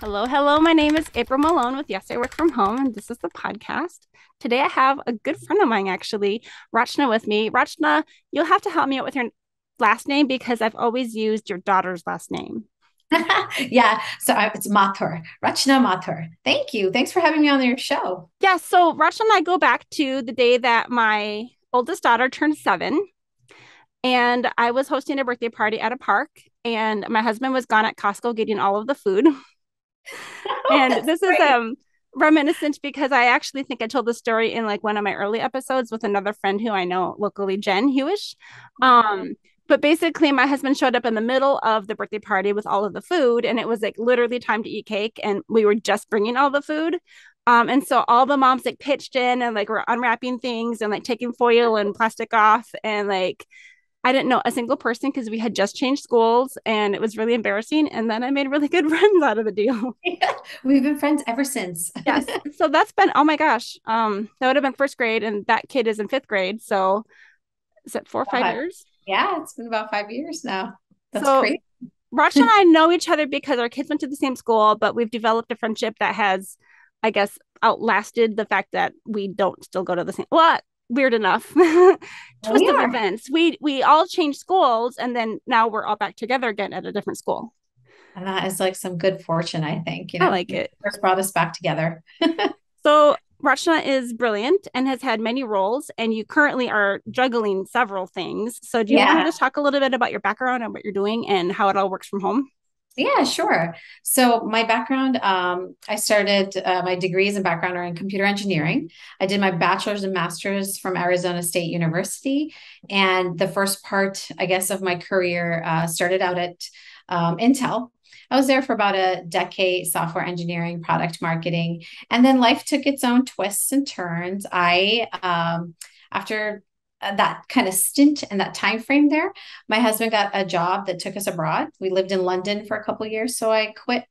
Hello, hello. My name is April Malone with Yes, I Work From Home, and this is the podcast. Today I have a good friend of mine, actually, Rachna, with me. Rachna, you'll have to help me out with your last name because I've always used your daughter's last name. Yeah, it's Mathur, Rachna Mathur. Thank you. Thanks for having me on your show. Yeah, so Rachna and I go back to the day that my oldest daughter turned 7, and I was hosting a birthday party at a park, and my husband was gone at Costco getting all of the food. Oh, And that's this is great. reminiscent because I actually think I told the story in like one of my early episodes with another friend who I know locally, Jen Hewish. Oh, But basically, my husband showed up in the middle of the birthday party with all of the food, and it was like literally time to eat cake, and we were just bringing all the food. And so all the moms like pitched in and like were unwrapping things and like taking foil and plastic off, and like I didn't know a single person because we had just changed schools, and it was really embarrassing. And then I made really good friends out of the deal. yeah. We've been friends ever since. Yes. So that's been, oh my gosh. That would have been first grade, and that kid is in fifth grade. So is it 4 or 5 years? Yeah, it's been about 5 years now. That's So crazy. Rach and I know each other because our kids went to the same school, but we've developed a friendship that has, I guess, outlasted the fact that we don't still go to the same. Well, weird enough. We Twist of are. events. We all changed schools, and then now we're all back together again at a different school. And that is like some good fortune, I think. I like The it. first brought us back together. So Rachna is brilliant and has had many roles, and you currently are juggling several things. So do you want to Yeah. just talk a little bit about your background and what you're doing and how it all works from home? Yeah, sure. So my background, I started my degrees and background are in computer engineering. I did my bachelor's and master's from Arizona State University, and the first part, I guess, of my career started out at Intel. I was there for about a decade, software engineering, product marketing, and then life took its own twists and turns. After that kind of stint and that time frame there, my husband got a job that took us abroad. We lived in London for a couple of years, so I quit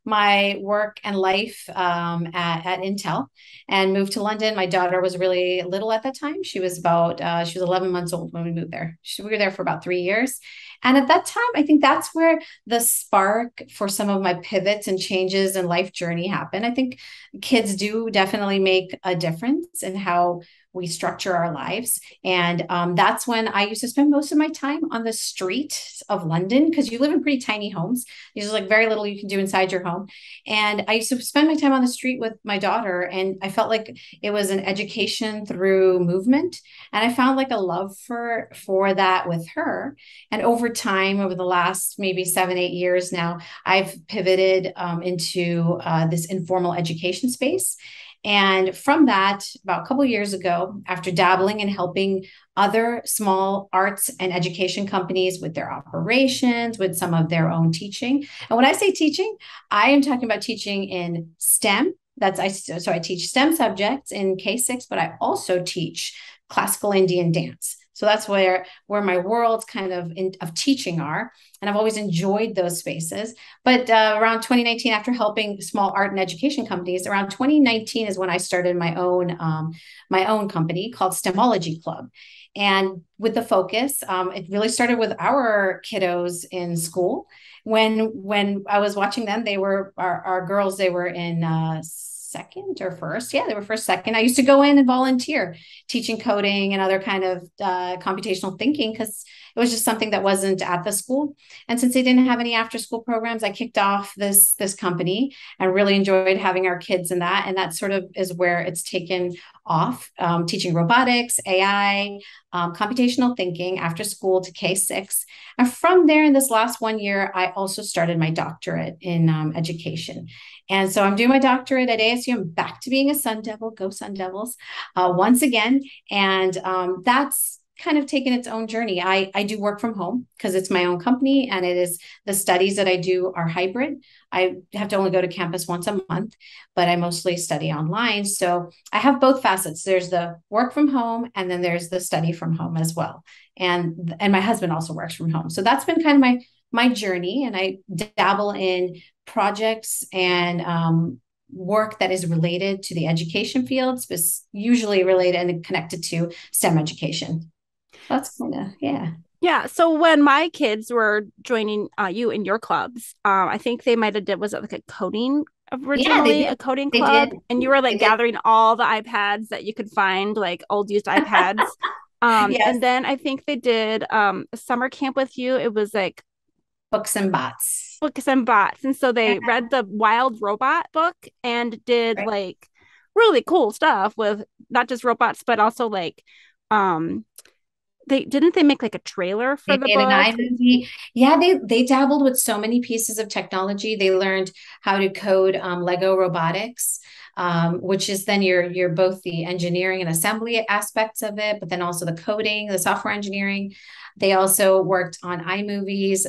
my work and life at Intel and moved to London. My daughter was really little at that time. She was 11 months old when we moved there. We were there for about 3 years. And at that time, I think that's where the spark for some of my pivots and changes in life journey happened. I think kids do definitely make a difference in how we structure our lives. And that's when I used to spend most of my time on the street of London because you live in pretty tiny homes. There's like very little you can do inside your home. And I used to spend my time on the street with my daughter, and I felt like it was an education through movement. And I found like a love for that with her. And over time, over the last maybe 7, 8 years now, I've pivoted into this informal education space. And from that, about a couple of years ago, after dabbling and helping other small arts and education companies with their operations, with some of their own teaching. And when I say teaching, I am talking about teaching in STEM. So I teach STEM subjects in K-6, but I also teach classical Indian dance. So that's where my worlds of teaching are, and I've always enjoyed those spaces. But around 2019, after helping small art and education companies, around 2019 is when I started my own company called Stemology Club. And with the focus, it really started with our kiddos in school. When I was watching them, they were our girls. They were in second or first. Yeah, they were first, second. I used to go in and volunteer, teaching coding and other kind of computational thinking because it was just something that wasn't at the school. And since they didn't have any after school programs, I kicked off this company and really enjoyed having our kids in that. And that sort of is where it's taken off, teaching robotics, AI, computational thinking after school to K-6. And from there, in this last 1 year, I also started my doctorate in education. And so I'm doing my doctorate at ASU. I'm back to being a Sun Devil, go Sun Devils, once again. And that's kind of taken its own journey. I do work from home because it's my own company, and it is the studies that I do are hybrid. I have to only go to campus once a month, but I mostly study online. So I have both facets. There's the work from home, and then there's the study from home as well. And my husband also works from home. So that's been kind of my journey, and I dabble in projects and work that is related to the education fields, but usually related and connected to STEM education. That's kind of, yeah. Yeah. So when my kids were joining you in your clubs, I think they might have did, was it like a coding Yeah, they originally, did. a coding They club? did. And you were They like did. gathering all the iPads that you could find, like old used iPads. Yes, And then I think they did a summer camp with you. It was like books and bots. books and bots. And so they read the Wild Robot book and did Right. like really cool stuff with not just robots, but also like um they make like a trailer for They the made an book. iMovie. Yeah, they dabbled with so many pieces of technology. They learned how to code Lego Robotics, which is then you're both the engineering and assembly aspects of it, but then also the coding, the software engineering. They also worked on iMovies.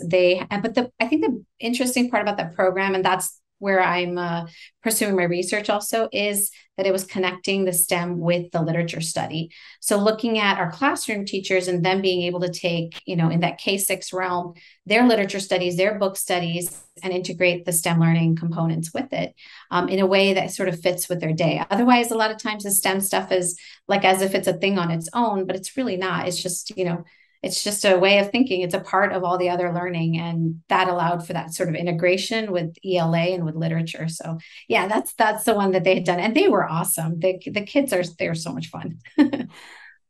But I think the interesting part about that program, and that's where I'm pursuing my research also, is that it was connecting the STEM with the literature study. So looking at our classroom teachers and them being able to take, in that K-6 realm, their literature studies, their book studies, and integrate the STEM learning components with it in a way that sort of fits with their day. Otherwise, a lot of times the STEM stuff is like as if it's a thing on its own, but it's really not. It's just a way of thinking. It's a part of all the other learning, and that allowed for that sort of integration with ELA and with literature. So yeah, that's the one that they had done, and they were awesome. The kids they're so much fun.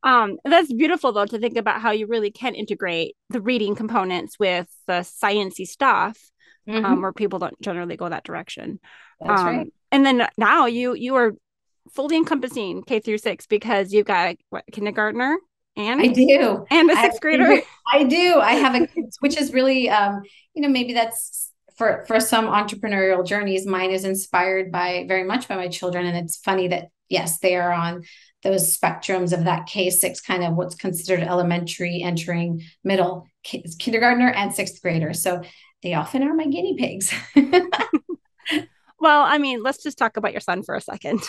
That's beautiful though to think about how you really can integrate the reading components with the sciencey stuff, Mm-hmm. where people don't generally go that direction. That's right. And then now you are fully encompassing K through 6 because you've got what, kindergartner I and do. and a I have sixth grader. I do. I have a kids, which is really maybe that's for some entrepreneurial journeys. Mine is inspired by very much by my children. And it's funny that yes, they are on those spectrums of that K-6 kind of what's considered elementary, entering middle, kindergartner and sixth grader. So they often are my guinea pigs. Well, I mean, let's just talk about your son for a second.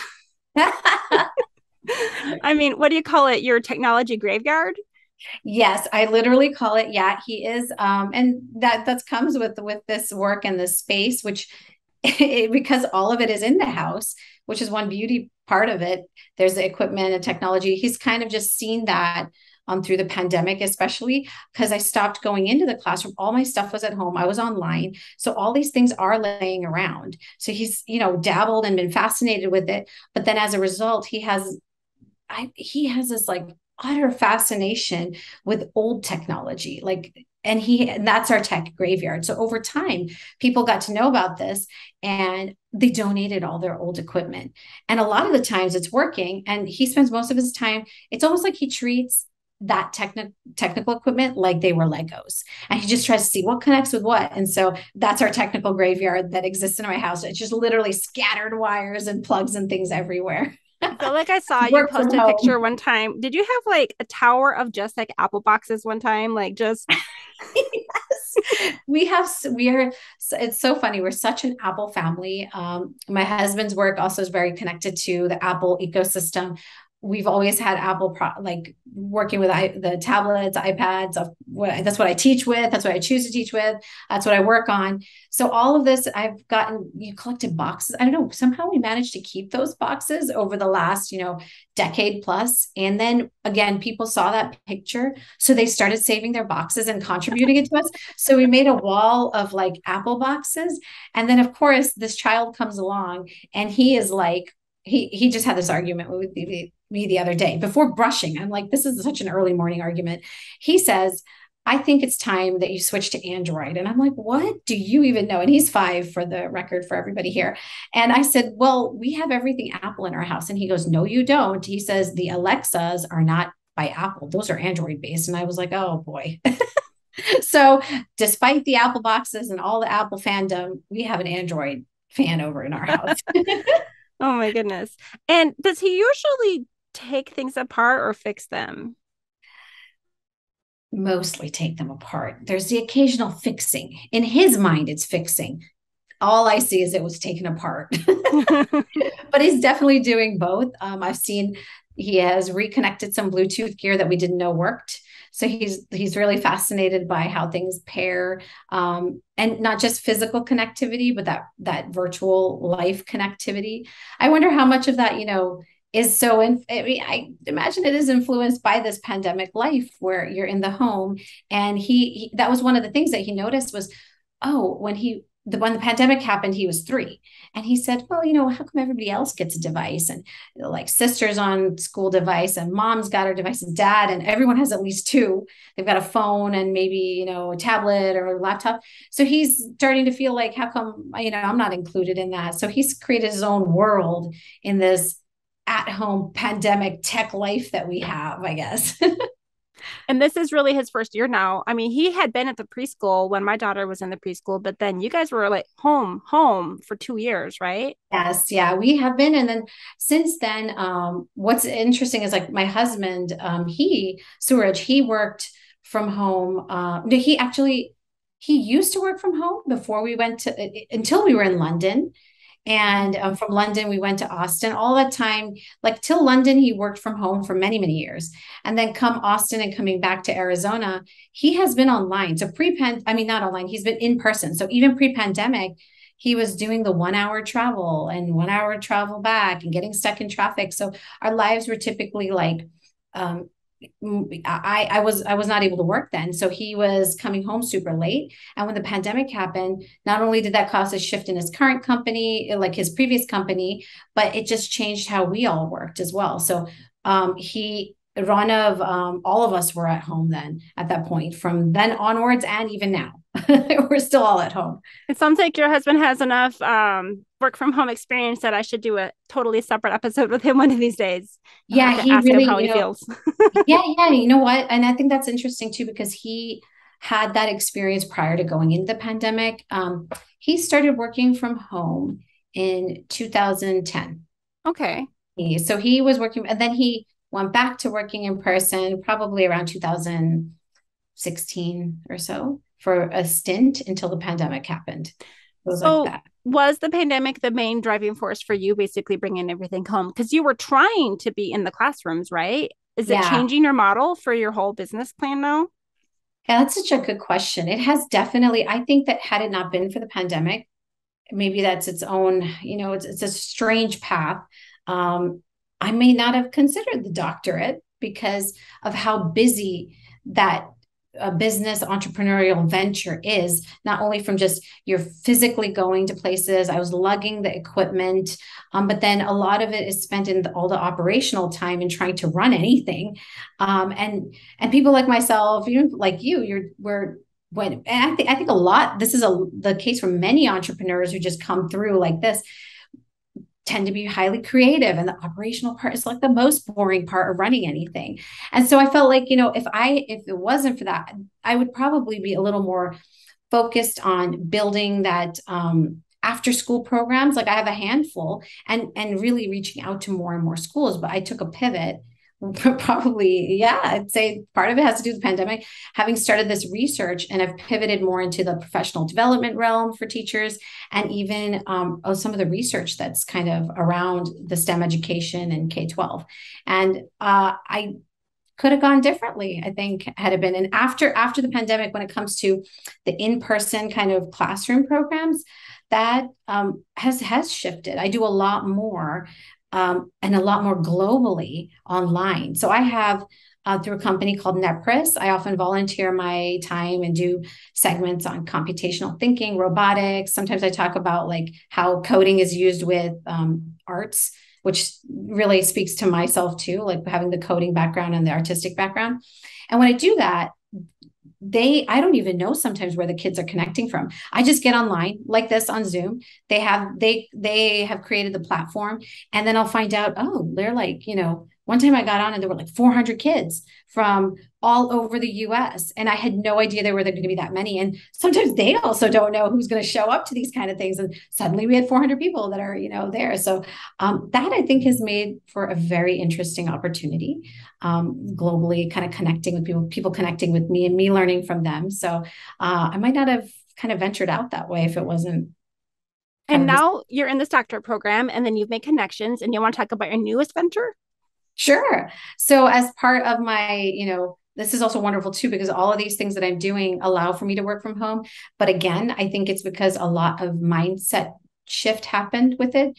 I mean, what do you call it? Your technology graveyard? Yes, I literally call it. Yeah, he is. And that comes with this work and this space, which because all of it is in the house, which is one beauty part of it. There's the equipment and technology. He's kind of just seen that through the pandemic, especially because I stopped going into the classroom. All my stuff was at home. I was online. So all these things are laying around. So he's, dabbled and been fascinated with it. But then as a result, he has this like utter fascination with old technology, and that's our tech graveyard. So over time people got to know about this, and they donated all their old equipment, and a lot of the times it's working, and he spends most of his time, it's almost like he treats that technical equipment like they were Legos, and he just tries to see what connects with what. And so that's our technical graveyard that exists in my house. It's just literally scattered wires and plugs and things everywhere. I feel like I saw you Work post from a picture home. one time. Did you have like a tower of just like Apple boxes one time? Like just Yes. We are it's so funny, we're such an Apple family. My husband's work also is very connected to the Apple ecosystem. We've always had like working with the tablets, iPads. That's what I teach with. That's what I choose to teach with. That's what I work on. So all of this, I've gotten, you collected boxes. I don't know. Somehow we managed to keep those boxes over the last, decade plus. And then again, people saw that picture, so they started saving their boxes and contributing it to us. So we made a wall of like Apple boxes. And then of course this child comes along, and he is like, he just had this argument with me the other day before brushing. I'm like, this is such an early morning argument. He says, I think it's time that you switch to Android. And I'm like, what do you even know? And he's 5 for the record for everybody here. And I said, well, we have everything Apple in our house. And he goes, no, you don't. He says, the Alexas are not by Apple. Those are Android based. And I was like, oh boy. So despite the Apple boxes and all the Apple fandom, we have an Android fan over in our house. oh my goodness. And does he usually take things apart or fix them? Mostly take them apart. There's the occasional fixing. In his mind, it's fixing. All I see is it was taken apart. But he's definitely doing both. I've seen he has reconnected some Bluetooth gear that we didn't know worked. So he's really fascinated by how things pair, and not just physical connectivity, but that virtual life connectivity. I wonder how much of that, is so, I mean, I imagine it is influenced by this pandemic life where you're in the home. And that was one of the things that he noticed was, oh, when the pandemic happened, he was 3. And he said, well, how come everybody else gets a device? And like sisters on school device, and mom's got her device, and dad, and everyone has at least 2. They've got a phone and maybe, a tablet or a laptop. So he's starting to feel like, how come, I'm not included in that? So he's created his own world in this at-home pandemic tech life that we have, I guess. And this is really his first year now. I mean, he had been at the preschool when my daughter was in the preschool, but then you guys were like home for 2 years, right? Yes, yeah, we have been. And then since then, what's interesting is like my husband, Suraj, he worked from home. No, he used to work from home before we went to, until we were in London. And from London, we went to Austin. All that time, like till London, he worked from home for many, many years. And then come Austin and coming back to Arizona, he has been online. So I mean, not online, he's been in person. So even pre-pandemic, he was doing the 1 hour travel and 1 hour travel back and getting stuck in traffic. So our lives were typically like, um, I was not able to work then. So he was coming home super late. And when the pandemic happened, not only did that cause a shift in his current company, like his previous company, but it just changed how we all worked as well. So all of us were at home then at that point, from then onwards, and even now, we're still all at home. It sounds like your husband has enough work from home experience that I should do a totally separate episode with him one of these days. I'll have Yeah, to he ask him really, how he feels. yeah, you know what? And I think that's interesting too, because he had that experience prior to going into the pandemic. He started working from home in 2010. Okay. So he was working, and then he went back to working in person probably around 2016 or so for a stint until the pandemic happened. It was like So that. was the pandemic the main driving force for you basically bringing everything home? Because you were trying to be in the classrooms, right? Is it Yeah. changing your model for your whole business plan now? Yeah, that's such a good question. It has definitely, I think that had it not been for the pandemic, maybe that's its own, it's a strange path. I may not have considered the doctorate because of how busy that a business entrepreneurial venture is, not only from just you're physically going to places. I was lugging the equipment, but then a lot of it is spent in all the operational time and trying to run anything. And people like myself, like we're when and I think a lot, this is the case for many entrepreneurs who just come through like this, tend to be highly creative, and the operational part is like the most boring part of running anything. And so I felt like, if it wasn't for that, I would probably be a little more focused on building that after school programs. Like I have a handful, and really reaching out to more and more schools, but I took a pivot. Probably, yeah, I'd say part of it has to do with the pandemic, having started this research, and I've pivoted more into the professional development realm for teachers, and even some of the research that's kind of around the STEM education and K-12. And I could have gone differently, I think, had it been. And after the pandemic, when it comes to the in-person kind of classroom programs, that has shifted. I do a lot more, and a lot more globally online. So I have, through a company called Nepris, I often volunteer my time and do segments on computational thinking, robotics. Sometimes I talk about like how coding is used with arts, which really speaks to myself too, like having the coding background and the artistic background. And when I do that, I don't even know sometimes where the kids are connecting from. I just get online like this on Zoom. They have created the platform, and then I'll find out, oh, they're like, one time I got on and there were like 400 kids from all over the US, and I had no idea there were going to be that many. And sometimes they also don't know who's going to show up to these kind of things, and suddenly we had 400 people that are there. So that I think has made for a very interesting opportunity, globally, kind of connecting with people connecting with me, and me learning from them. So I might not have kind of ventured out that way if it wasn't kind And of this. now you're in this doctorate program and then you've made connections and you want to talk about your newest venture? Sure. So as part of my, this is also wonderful too, because all of these things that I'm doing allow for me to work from home. But again, I think it's because a lot of mindset shift happened with it.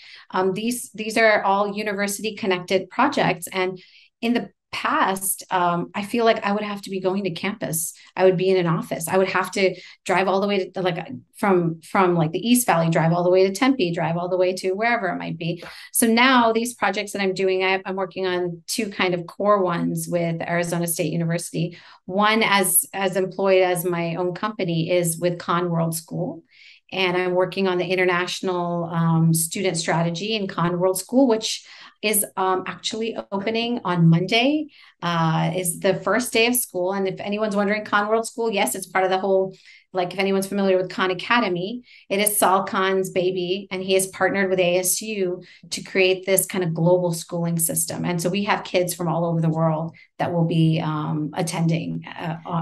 These are all university connected projects, and in the past, I feel like I would have to be going to campus. I would be in an office. I would have to drive all the way to like from like the East Valley, drive all the way to Tempe, drive all the way to wherever it might be. So now these projects that I'm doing, I'm working on two kind of core ones with Arizona State University. One as employed as my own company is with Con World School. And I'm working on the international student strategy in Con World School, which is actually opening on Monday, is the first day of school. And if anyone's wondering, Con World School, yes, it's part of the whole, like if anyone's familiar with Khan Academy, it is Sal Khan's baby, and he has partnered with ASU to create this kind of global schooling system. And so we have kids from all over the world that will be attending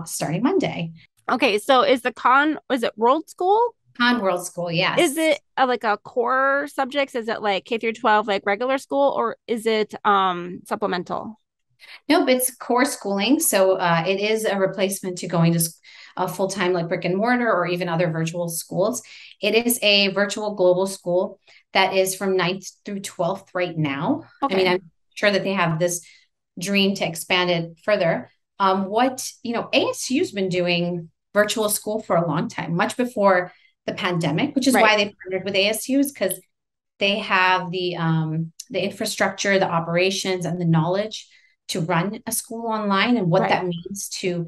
starting Monday. Okay, so is it World School? Con World School, Is yes. it like a core subjects? Is it like K through 12, like regular school, or is it supplemental? Nope, it's core schooling. So it is a replacement to going to a full time like brick and mortar or even other virtual schools. It is a virtual global school that is from ninth through 12th right now. I mean, Okay. I'm sure that they have this dream to expand it further. ASU's been doing virtual school for a long time, much before the pandemic, which is Right. why they partnered with ASU's because they have the infrastructure, the operations, and the knowledge to run a school online and what Right. that means to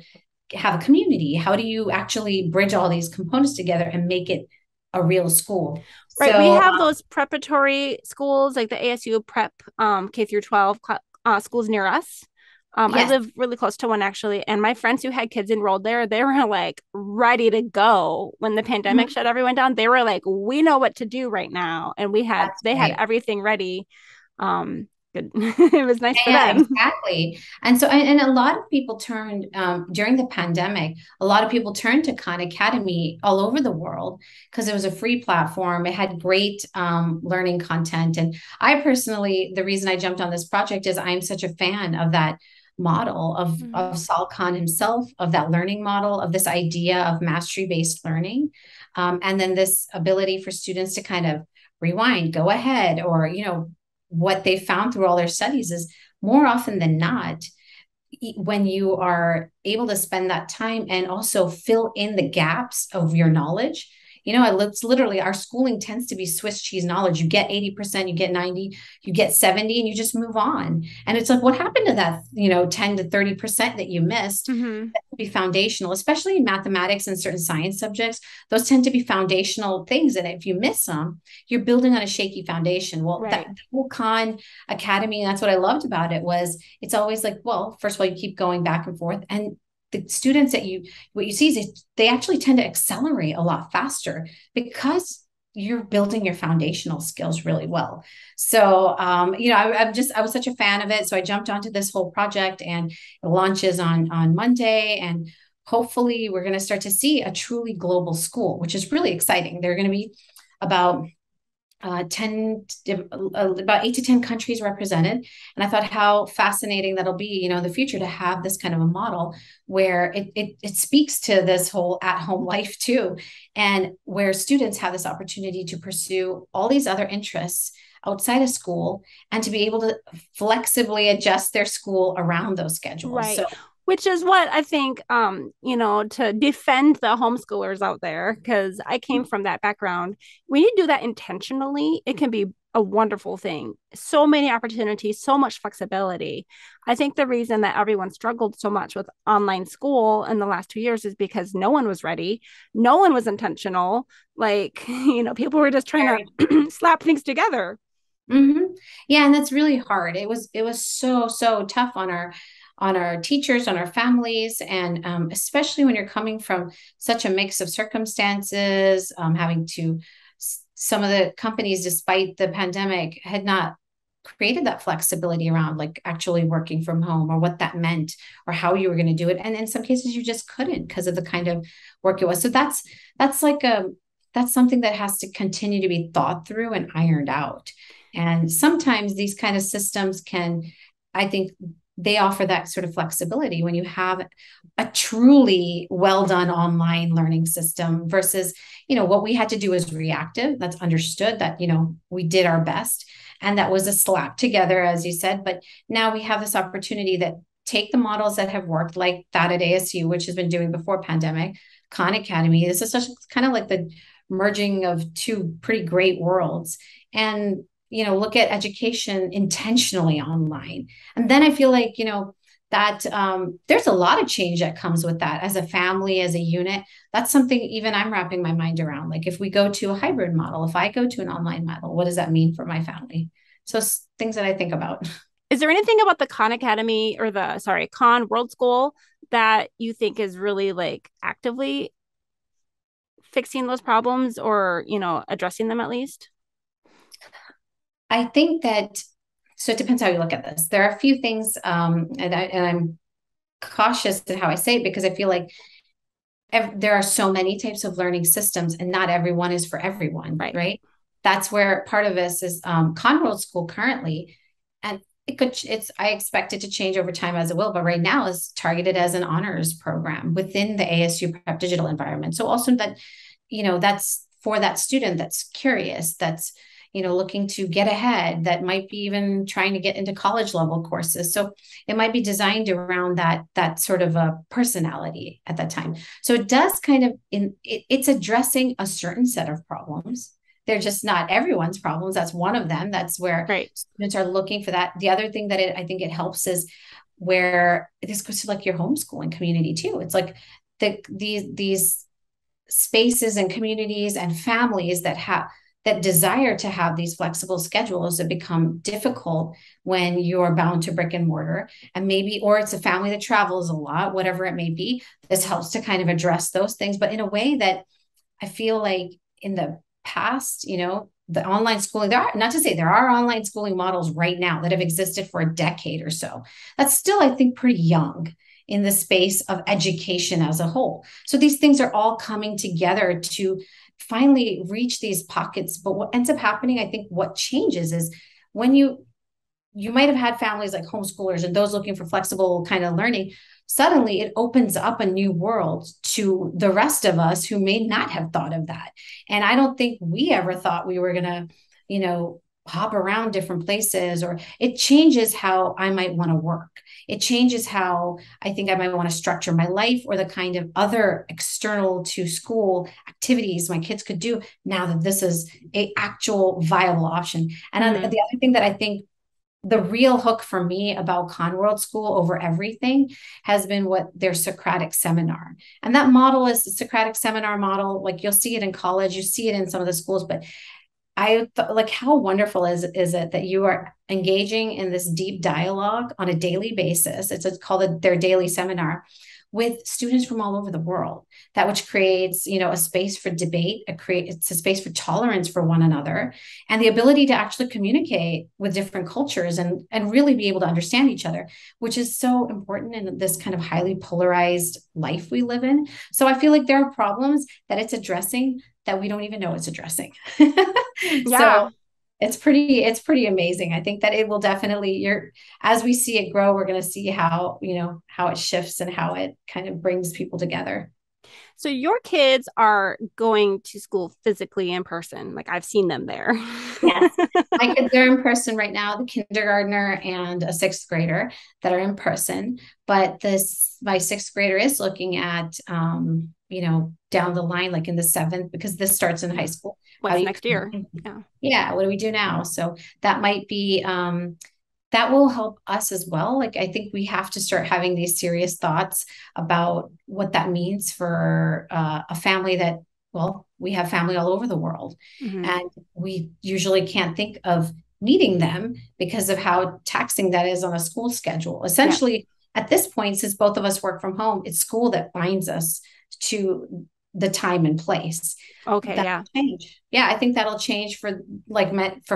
have a community. How do you actually bridge all these components together and make it a real school? Right. We So, have those preparatory schools like the ASU prep K through 12 schools near us. I yes. live really close to one actually, and my friends who had kids enrolled there, they were like ready to go when the pandemic Mhm. shut everyone down. They were like, we know what to do right now, and That's they had right. everything ready. Good. It was nice for Yeah, them. exactly. And so, and a lot of people turned during the pandemic, a lot of people turned to Khan Academy all over the world because it was a free platform. It had great learning content. And I personally, the reason I jumped on this project is I'm such a fan of that model Mhm. of Sal Khan himself, of that learning model, of this idea of mastery-based learning. And then this ability for students to kind of rewind, go ahead, or, what they found through all their studies is more often than not, when you are able to spend that time and also fill in the gaps of your knowledge, it's literally our schooling tends to be Swiss cheese knowledge. You get 80%, you get 90, you get 70, and you just move on. And it's like, what happened to that, 10 to 30% that you missed? Mhm. That would be foundational, especially in mathematics and certain science subjects. Those tend to be foundational things. And if you miss them, you're building on a shaky foundation. Well, that Right. whole Khan Academy, that's what I loved about it was it's always like, well, first of all, you keep going back and forth. And the students what you see is they actually tend to accelerate a lot faster because you're building your foundational skills really well. So, I was such a fan of it. So I jumped onto this whole project, and it launches on Monday. And hopefully we're going to start to see a truly global school, which is really exciting. They're going to be about 10 about 8 to 10 countries represented, and I thought how fascinating that'll be, in the future, to have this kind of a model where it speaks to this whole at-home life too, and where students have this opportunity to pursue all these other interests outside of school and to be able to flexibly adjust their school around those schedules. Right. So Which is what I think, to defend the homeschoolers out there, because I came from that background. When you do that intentionally, it can be a wonderful thing. So many opportunities, so much flexibility. I think the reason that everyone struggled so much with online school in the last 2 years is because no one was ready. No one was intentional. Like, people were just trying very to slap things together. Mm-hmm. Yeah, and that's really hard. It was so tough on our teachers, on our families, and especially when you're coming from such a mix of circumstances, having to some of the companies, despite the pandemic, had not created that flexibility around like actually working from home or what that meant or how you were going to do it. And in some cases you just couldn't because of the kind of work it was. So that's like that's something that has to continue to be thought through and ironed out. And sometimes these kind of systems can, I think, they offer that sort of flexibility when you have a truly well done online learning system versus, what we had to do was reactive. That's understood that, we did our best. And that was a slap together, as you said. But now we have this opportunity that take the models that have worked, like that at ASU, which has been doing before pandemic, Khan Academy. This is such kind of like the merging of two pretty great worlds. And, look at education intentionally online. And then I feel like, that there's a lot of change that comes with that as a family, as a unit. That's something even I'm wrapping my mind around. Like if we go to a hybrid model, if I go to an online model, what does that mean for my family? So things that I think about. Is there anything about the Khan Academy or Khan World School that you think is really like actively fixing those problems or, addressing them at least? I think that, so it depends how you look at this. There are a few things, and I'm cautious in how I say it because I feel like there are so many types of learning systems and not everyone is for everyone, right? That's where part of this is Khan World School currently, and I expect it to change over time as it will, but right now is targeted as an honors program within the ASU Prep Digital environment. So also that, that's for that student that's curious, that's looking to get ahead, that might be even trying to get into college level courses. So it might be designed around that sort of a personality at that time. So it does kind of it's addressing a certain set of problems. They're just not everyone's problems. That's one of them. That's where students are looking for that. The other thing that I think it helps is where this goes to like your homeschooling community too. It's like these spaces and communities and families that desire to have these flexible schedules that become difficult when you're bound to brick and mortar. And maybe, or it's a family that travels a lot, whatever it may be. This helps to kind of address those things, but in a way that I feel like in the past, the online schooling, not to say there are online schooling models right now that have existed for a decade or so. That's still, I think, pretty young in the space of education as a whole. So these things are all coming together to finally reach these pockets. But what ends up happening, I think what changes is when you might have had families like homeschoolers and those looking for flexible kind of learning, suddenly it opens up a new world to the rest of us who may not have thought of that. And I don't think we ever thought we were going to, hop around different places, or it changes how I might want to work. It changes how I think I might want to structure my life or the kind of other external to school activities my kids could do now that this is a actual viable option. And the other thing that I think the real hook for me about Khan World School over everything has been what their Socratic seminar. And that model is the Socratic seminar model. Like you'll see it in college, you see it in some of the schools, but I thought, like, how wonderful is it that you are engaging in this deep dialogue on a daily basis? It's called their daily seminar with students from all over the world, that which creates, a space for debate, it's a space for tolerance for one another, and the ability to actually communicate with different cultures and really be able to understand each other, which is so important in this kind of highly polarized life we live in. So I feel like there are problems that it's addressing that we don't even know it's addressing. So it's pretty amazing. I think that it will definitely, as we see it grow, we're going to see how it shifts and how it kind of brings people together. So your kids are going to school physically in person. Like I've seen them there. Yes. My kids are in person right now, the kindergartner and a sixth grader that are in person. But my sixth grader is looking at, down the line, like in the seventh, because this starts in high school. What's next year? Yeah. What do we do now? So that might be, that will help us as well. Like, I think we have to start having these serious thoughts about what that means for a family that, well, we have family all over the world. And we usually can't think of meeting them because of how taxing that is on a school schedule. Essentially, at this point, since both of us work from home, it's school that binds us to the time and place. Okay. That'll change. Yeah. I think that'll change for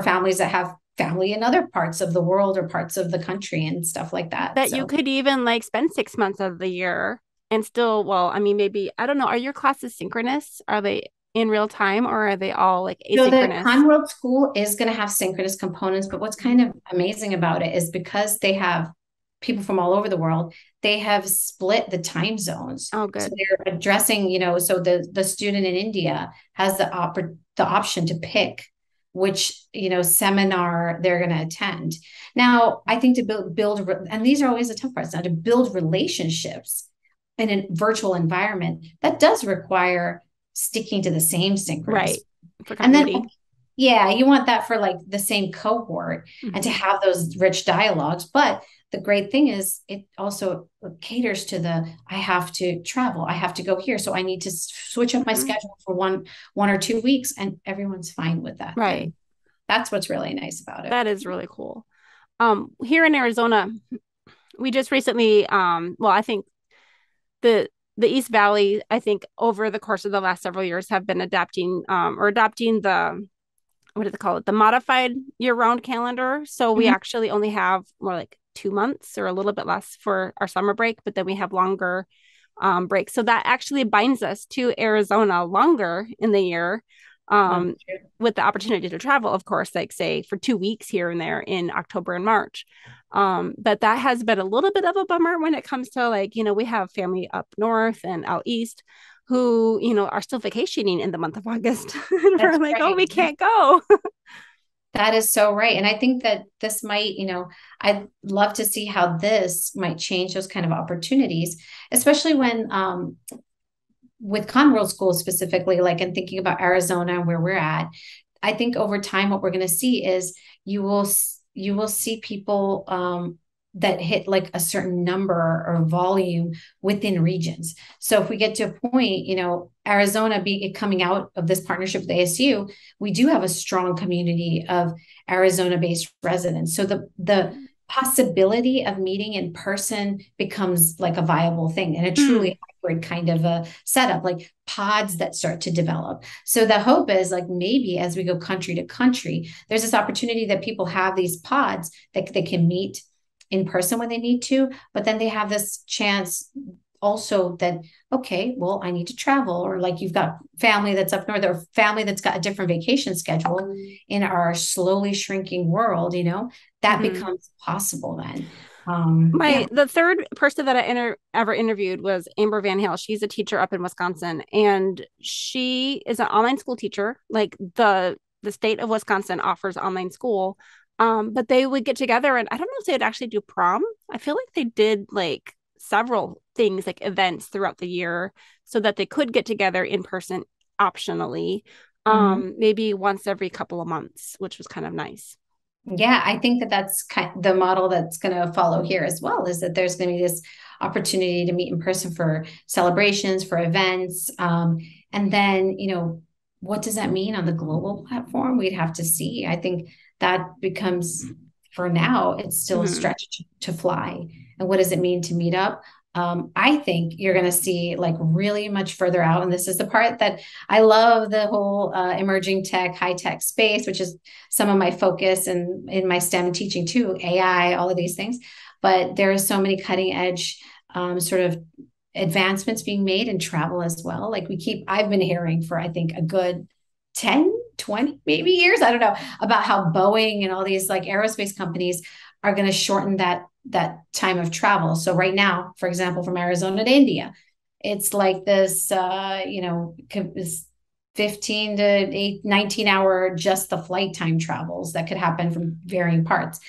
families that have family in other parts of the world or parts of the country and stuff like that. That you could even like spend 6 months of the year and still, well, I mean, maybe, I don't know. Are your classes synchronous? Are they in real time or are they all like asynchronous? So the Khan World School is going to have synchronous components, but what's kind of amazing about it is because they have people from all over the world, they have split the time zones. Oh, So good. they're addressing, so the student in India has the option to pick which, seminar they're going to attend. Now, I think to and these are always the tough parts now, to build relationships in a virtual environment, that does require sticking to the same synchronous. Right. For And then, continuity. yeah, you want that for like the same cohort and to Mm-hmm. have those rich dialogues. But the great thing is it also caters to I have to travel, I have to go here. So I need to switch up my Mm-hmm. schedule for one or 2 weeks, and everyone's fine with that. Right. Then that's what's really nice about it. That is really cool. Here in Arizona, we just recently, well, I think the the East Valley, I think over the course of the last several years have been adapting or adopting the what do they call it? The modified year-round calendar. So we Mhm. actually only have more like 2 months or a little bit less for our summer break, but then we have longer breaks. So that actually binds us to Arizona longer in the year, That's um, true. with the opportunity to travel, of course, like say for 2 weeks here and there in October and March. But that has been a little bit of a bummer when it comes to like, we have family up north and out east who, are still vacationing in the month of August. And we're That's like, oh, right. we can't go. That is so right. And I think that this might, I'd love to see how this might change those kind of opportunities, especially when with Conworld schools specifically, like in thinking about Arizona and where we're at. I think over time, what we're going to see is you will see people that hit like a certain number or volume within regions. So if we get to a point, Arizona being coming out of this partnership with ASU, we do have a strong community of Arizona-based residents. So the possibility of meeting in person becomes like a viable thing, and a Mm, truly hybrid kind of a setup, like pods that start to develop. So the hope is like maybe as we go country to country, there's this opportunity that people have these pods that they can meet in person when they need to, but then they have this chance also that, okay, well, I need to travel, or like you've got family that's up north, or family that's got a different vacation schedule in our slowly shrinking world, that mhm. becomes possible then. Yeah. The third person that I ever interviewed was Amber Van Hale. She's a teacher up in Wisconsin, and she is an online school teacher. Like the state of Wisconsin offers online school, but they would get together, and I don't know if they'd actually do prom. I feel like they did like several things, like events throughout the year, so that they could get together in person optionally, Mhm. maybe once every couple of months, which was kind of nice. Yeah, I think that that's kind of the model that's going to follow here as well, is that there's going to be this opportunity to meet in person for celebrations, for events. And then, what does that mean on the global platform? We'd have to see. I think that becomes, for now, it's still a Mhm. stretch to fly. And what does it mean to meet up? I think you're going to see like really much further out. And this is the part that I love, the whole emerging tech, high tech space, which is some of my focus and in my STEM teaching too, AI, all of these things. But there are so many cutting edge sort of advancements being made in travel as well. Like I've been hearing for, I think, a good 10, 20 maybe years, I don't know, about how Boeing and all these like aerospace companies are going to shorten that time of travel. So right now, for example, from Arizona to India, it's like this, 15 to 19 hour just the flight time travels that could happen from varying parts.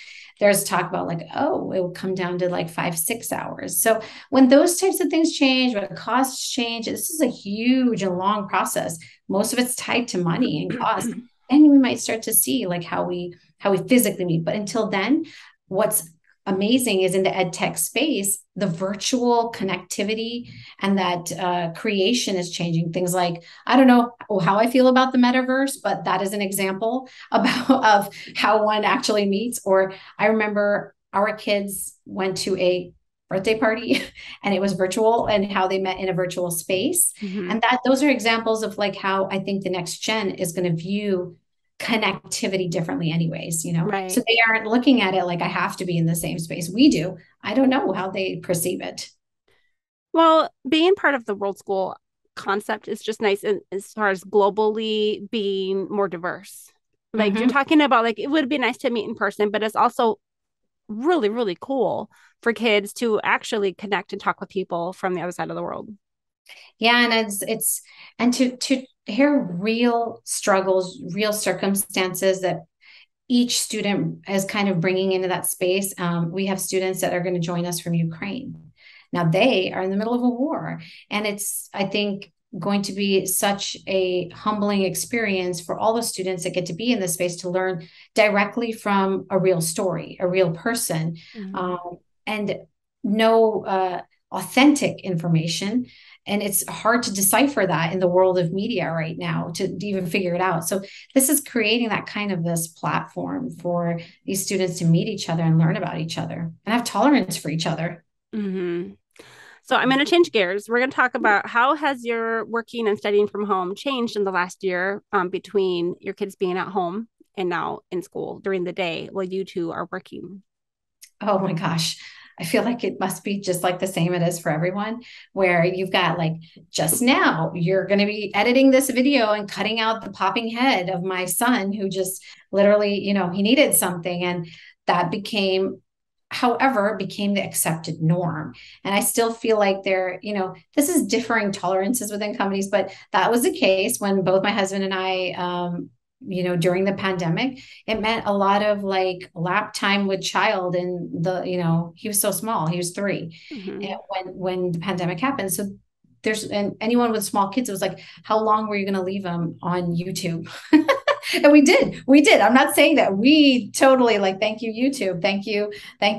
There's talk about like, oh, it will come down to like 5, 6 hours. So when those types of things change, when costs change, this is a huge and long process. Most of it's tied to money and cost. And we might start to see like how we physically meet. But until then, what's amazing is in the ed tech space, the virtual connectivity and that creation is changing things. Like, I don't know how I feel about the metaverse, but that is an example about of how one actually meets. Or I remember our kids went to a birthday party and it was virtual, and how they met in a virtual space. Mhm. And that those are examples of like how I think the next gen is going to view connectivity differently anyways, so Right. they aren't looking at it like I have to be in the same space we do. I don't know how they perceive it. Well, being part of the world school concept is just nice as far as globally being more diverse. Like you're Mm-hmm. talking about, like it would be nice to meet in person, but it's also really, really cool for kids to actually connect and talk with people from the other side of the world. Yeah, and it's and to hear real struggles, real circumstances that each student is kind of bringing into that space. We have students that are going to join us from Ukraine. Now they are in the middle of a war, and it's, I think, going to be such a humbling experience for all the students that get to be in this space to learn directly from a real story, a real person, Mhm. um, and no authentic information. And it's hard to decipher that in the world of media right now to even figure it out. So this is creating that kind of this platform for these students to meet each other and learn about each other and have tolerance for each other. Mhm. So I'm going to change gears. We're going to talk about how has your working and studying from home changed in the last year, between your kids being at home and now in school during the day while you two are working. Oh my gosh. I feel like it must be just like the same it is for everyone, where you've got like, just now, you're going to be editing this video and cutting out the popping head of my son who just literally, he needed something. And that became, however, became the accepted norm. And I still feel like this is differing tolerances within companies, but that was the case when both my husband and I, during the pandemic. It meant a lot of like lap time with child, and he was so small, he was 3, and Mm-hmm. when the pandemic happened. So and anyone with small kids, it was like, how long were you going to leave them on YouTube? And we did. I'm not saying that we totally, like, thank you YouTube, thank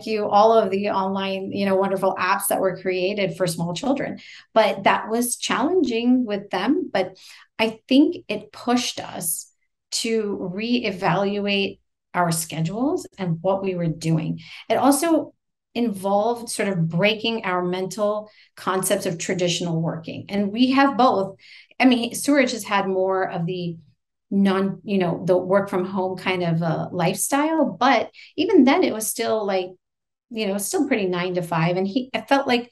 you all of the online, wonderful apps that were created for small children, but that was challenging with them. But I think it pushed us to reevaluate our schedules and what we were doing. It also involved sort of breaking our mental concepts of traditional working. And we have both. I mean, Storage has had more of the the work from home kind of a lifestyle, but even then it was still like, still pretty 9 to 5. And I felt like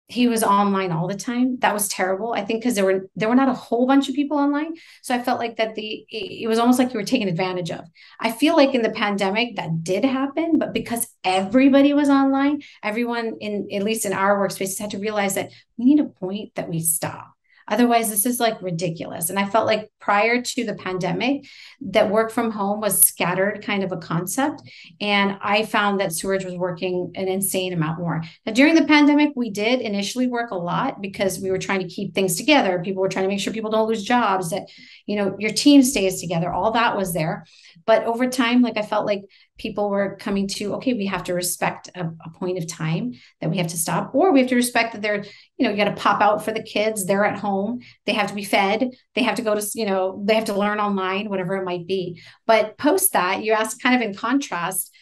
he was online all the time. That was terrible. I think because there were not a whole bunch of people online. So I felt like that it was almost like you were taken advantage of. I feel like in the pandemic that did happen, but because everybody was online, everyone in, at least in our workspaces, had to realize that we need a point that we stop. Otherwise, this is like ridiculous. And I felt like prior to the pandemic, that work from home was scattered kind of a concept. And I found that Sewerage was working an insane amount more. Now, during the pandemic, we did initially work a lot because we were trying to keep things together. People were trying to make sure people don't lose jobs, that, your team stays together. All that was there. But over time, like, I felt like people were coming to, okay, we have to respect a point of time that we have to stop, or we have to respect that they're, you got to pop out for the kids. They're at home. They have to be fed. They have to go to, they have to learn online, whatever it might be. But post that, you asked kind of in contrast,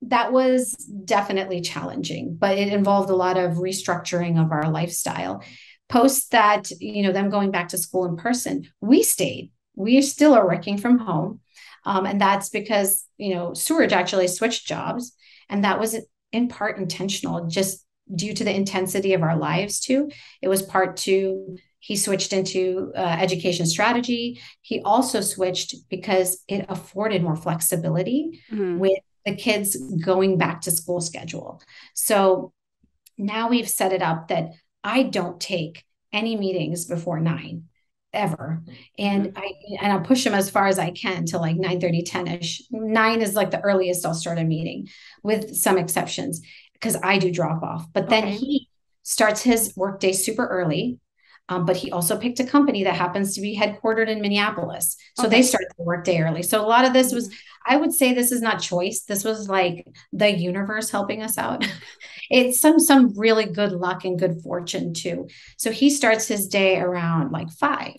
that was definitely challenging, but it involved a lot of restructuring of our lifestyle. Post that, them going back to school in person, we stayed. We still are working from home. And that's because, Sewerage actually switched jobs. And that was in part intentional, just due to the intensity of our lives, too. It was part to, he switched into education strategy. He also switched because it afforded more flexibility Mm-hmm. with the kids going back to school schedule. So now we've set it up that I don't take any meetings before 9 ever. Mm-hmm. And I'll push them as far as I can to like 9:30, 10ish. 9 is like the earliest I'll start a meeting, with some exceptions, because I do drop off. But then Okay. he starts his workday super early. But he also picked a company that happens to be headquartered in Minneapolis. So they Okay. start the workday early. So a lot of this was, Mm-hmm. I would say this is not choice. This was like the universe helping us out. It's some really good luck and good fortune too. So he starts his day around like 5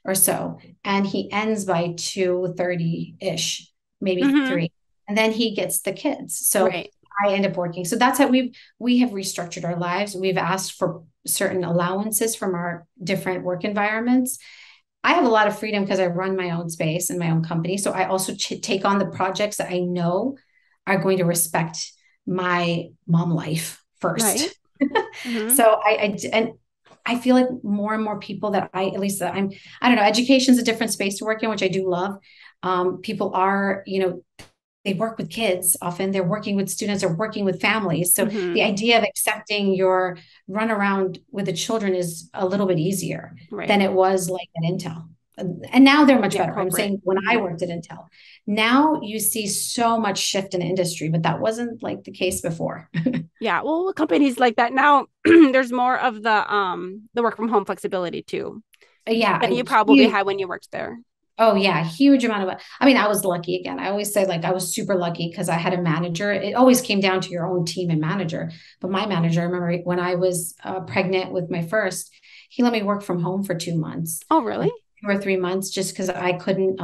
or so, and he ends by 2:30 ish, maybe Mm-hmm. 3. And then he gets the kids. So Right. I end up working. So that's how we have restructured our lives. We've asked for certain allowances from our different work environments. I have a lot of freedom because I run my own space and my own company. So I also take on the projects that I know are going to respect my mom life Right. first. Mm-hmm. So and I feel like more and more people that at least that I don't know, education is a different space to work in, which I do love. People are, they work with kids. Often they're working with students or working with families. So the Hmm. idea of accepting your run around with the children is a little bit easier than Right. it was like at Intel. And now they're much Yeah, better. I'm corporate. saying when I Hmm. worked at Intel, now you see so much shift in the industry, but that wasn't like the case before. Yeah. Well, with companies like that now, there's more of the work from home flexibility too Yeah, than you probably huge. had when you worked there. Oh yeah, huge amount of. I mean, I was lucky again. I always say like I was super lucky because I had a manager. It always came down to your own team and manager. But my manager, I remember when I was pregnant with my first, he let me work from home for 2 months, Oh, really? 2 or 3 months, just because I couldn't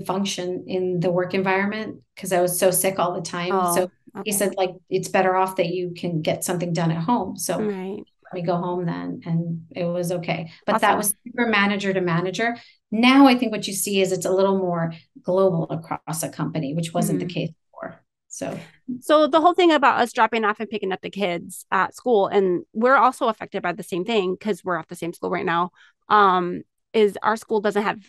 function in the work environment because I was so sick all the time. So Oh, he okay. said like it's better off that you can get something done at home. So Right. me go home then and it was okay. But that was Awesome. super manager to manager. Now I think what you see is it's a little more global across a company, which wasn't the Mhm. case before. So So the whole thing about us dropping off and picking up the kids at school, and we're also affected by the same thing because we're at the same school right now. Um, is our school doesn't have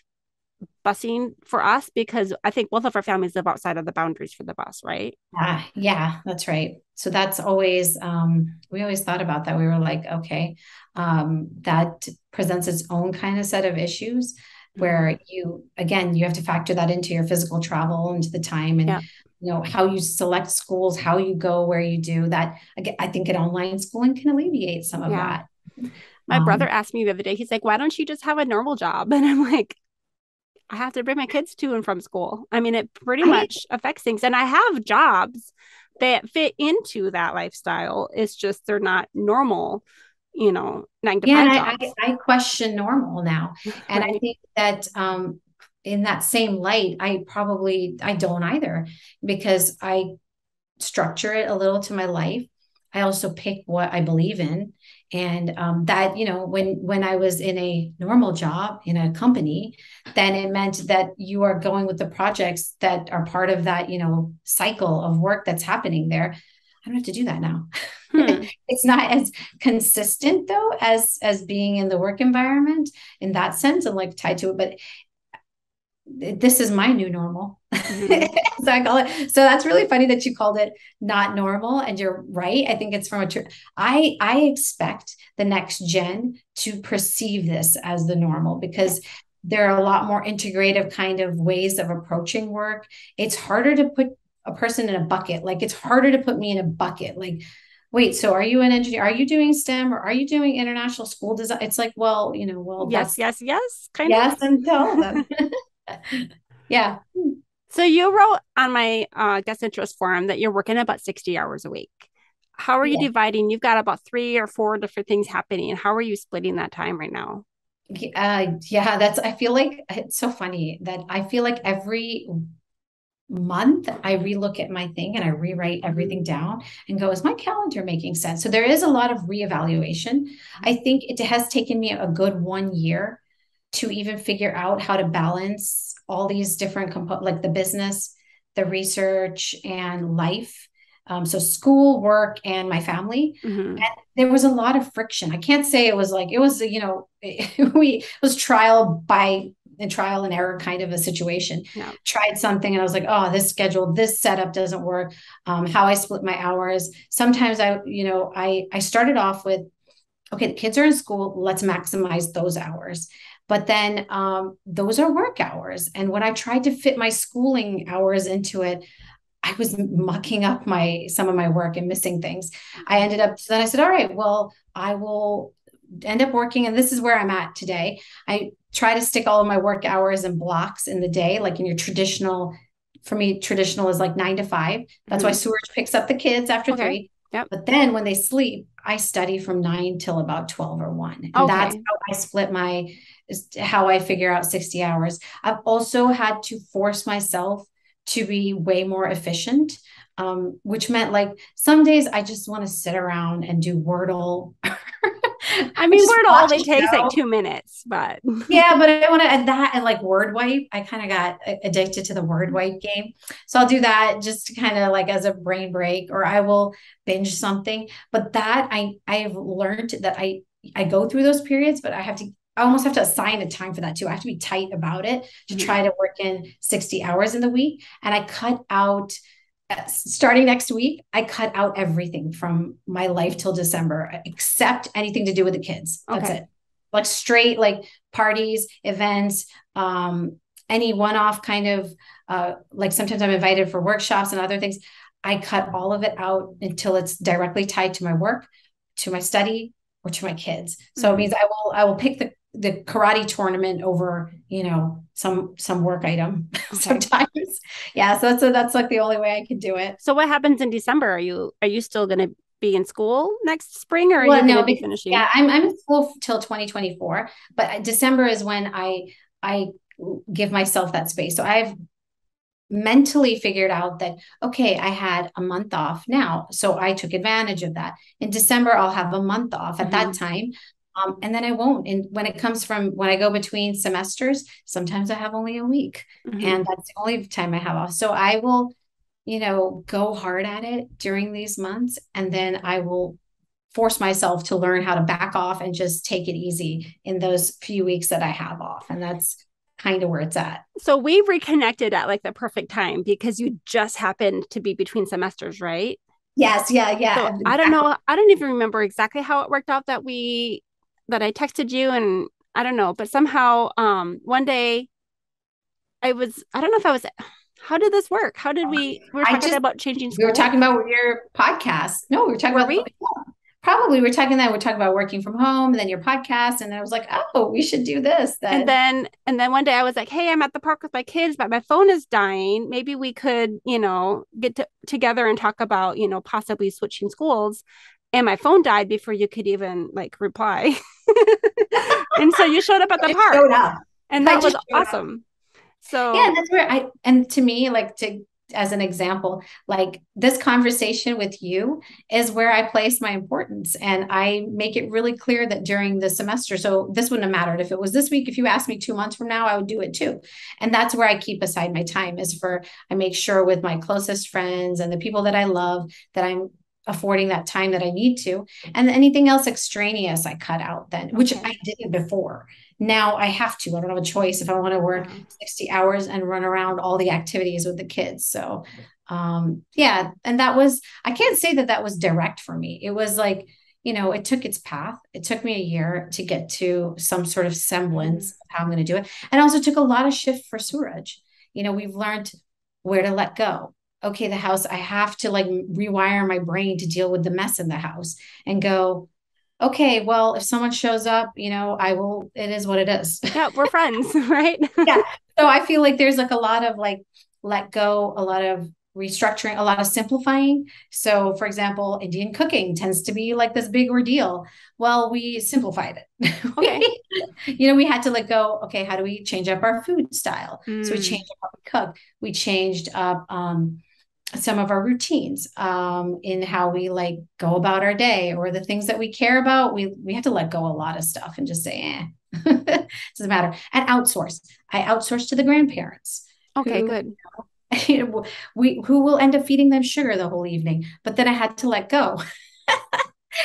busing for us because I think both of our families live outside of the boundaries for the bus, right? yeah, that's right. So that's always we always thought about that. We were like, okay, that presents its own kind of set of issues Mm-hmm. where you again you have to factor that into your physical travel, into the time and Yeah. how you select schools, how you go, where you do that. Again, I think an online schooling can alleviate some of Yeah. that. My brother Um, asked me the other day, he's like, why don't you just have a normal job? And I'm like, I have to bring my kids to and from school. I mean, it pretty I much affects things. And I have jobs that fit into that lifestyle. It's just they're not normal, nine to Yeah, and five I, jobs. I question normal now. And I Right. think that in that same light, I don't either because I structure it a little to my life. I also pick what I believe in. And that, when I was in a normal job in a company, then it meant that you are going with the projects that are part of that, cycle of work that's happening there. I don't have to do that now. Hmm. It's not as consistent though as being in the work environment in that sense and like tied to it, but this is my new normal. Mm-hmm. So I call it. So that's really funny that you called it not normal. And you're right. I think it's from I expect the next gen to perceive this as the normal Yeah. because there are a lot more integrative kind of ways of approaching work. It's harder to put a person in a bucket. Like it's harder to put me in a bucket. Like, wait, so are you an engineer? Are you doing STEM or are you doing international school design? It's like, well, Yes, that's yes, yes, kind of. yes, and tell them. Yeah. So you wrote on my guest interest forum that you're working about 60 hours a week. How are you Yeah. dividing? You've got about 3 or 4 different things happening. How are you splitting that time right now? Yeah, I feel like it's so funny that I feel like every month I relook at my thing and I rewrite everything down and go, is my calendar making sense? So there is a lot of reevaluation. I think it has taken me a good 1 year to even figure out how to balance all these different components, like the business, the research, and life. So school, work, and my family. Mm-hmm. And there was a lot of friction. I can't say it was like it was, it was trial and error kind of a situation. Yeah. Tried something and I was like, oh, this schedule, this setup doesn't work. How I split my hours. Sometimes I started off with, okay, the kids are in school, let's maximize those hours. But then those are work hours. And when I tried to fit my schooling hours into it, I was mucking up some of my work and missing things. So then I said, all right, well, I will end up working. And this is where I'm at today. I try to stick all of my work hours and blocks in the day, like in your traditional, for me, traditional is like 9 to 5. That's why Mm-hmm. Surge picks up the kids after Okay. 3. Yep. But then when they sleep, I study from 9 till about 12 or 1. And that's Okay. how I how I figure out 60 hours. I've also had to force myself to be way more efficient, which meant like some days I just want to sit around and do Wordle. I I mean, just Wordle watch only a takes like show. 2 minutes, but Yeah, but I want to add that and like word wipe. I kind of got addicted to the word wipe game. So I'll do that just to kind of like as a brain break, or I will binge something. But that I've learned that I go through those periods, but I have to I almost have to assign a time for that too. I have to be tight about it to Mhm. try to work in 60 hours in the week. And I cut out, starting next week, I cut out everything from my life till December, except anything to do with the kids. That's Okay. it. Like straight, like parties, events, any one-off kind of, like sometimes I'm invited for workshops and other things. I cut all of it out until it's directly tied to my work, to my study, or to my kids. So it Mhm. means I will pick the karate tournament over, some work item Okay. sometimes. Yeah, so that's like the only way I could do it. So what happens in December? Are you still going to be in school next spring, or are you Well, going to no, be because yeah, finishing? I'm in school till 2024, but December is when I give myself that space. So I've mentally figured out that, okay, I had a month off now, so I took advantage of that. In December, I'll have a month off at that Hmm. time. And then I won't. And when it comes from when I go between semesters, sometimes I have only a week, Hmm. and that's the only time I have off. So I will, go hard at it during these months, and then I will force myself to learn how to back off and just take it easy in those few weeks that I have off. And that's kind of where it's at. So we reconnected at like the perfect time because you just happened to be between semesters, right? Yes, yeah, So yeah. I don't know. I don't even remember exactly how it worked out that I texted you, and I don't know, but somehow one day I don't know if I was how did this work? How did we were I talking just about changing We were schools? talking about your podcast. No, we were talking Were about we? probably we are talking that we're talking about working from home and then your podcast. And then I was like, oh, we should do this And then. then one day I was like, "Hey, I'm at the park with my kids, but my phone is dying. Maybe we could, together and talk about, possibly switching schools." And my phone died before you could even like reply. And so you showed up at the I park, showed up. and I that was just showed up. awesome. Yeah, and So, that's where and to me, like to as an example, like this conversation with you is where I place my importance. And I make it really clear that during the semester, so this wouldn't have mattered if it was this week. If you asked me 2 months from now, I would do it too. And that's where I keep aside my time is for, I make sure with my closest friends and the people that I love that I'm affording that time that I need to. And anything else extraneous, I cut out then, which okay. I didn't before. Now I have to. I don't have a choice if I want to work Yeah. 60 hours and run around all the activities with the kids. So, yeah. And that was, I can't say that that was direct for me. It was like, it took its path. It took me a year to get to some sort of semblance Mhm. of how I'm going to do it. And also took a lot of shift for Suraj. We've learned where to let go. Okay, the house, I have to like rewire my brain to deal with the mess in the house and go, okay, well, if someone shows up, I will, it is what it is. Yeah, we're friends, right? Yeah. So I feel like there's like a lot of like let go, a lot of restructuring, a lot of simplifying. So, for example, Indian cooking tends to be like this big ordeal. Well, we simplified it. Okay. We had to let go. Okay, how do we change up our food style? So we Mm, changed up how we cook. We changed up some of our routines in how we like go about our day or the things that we care about. We have to let go a lot of stuff and just say, doesn't matter. And outsource. I outsource to the grandparents okay, who good. we who will end up feeding them sugar the whole evening. But then I had to let go.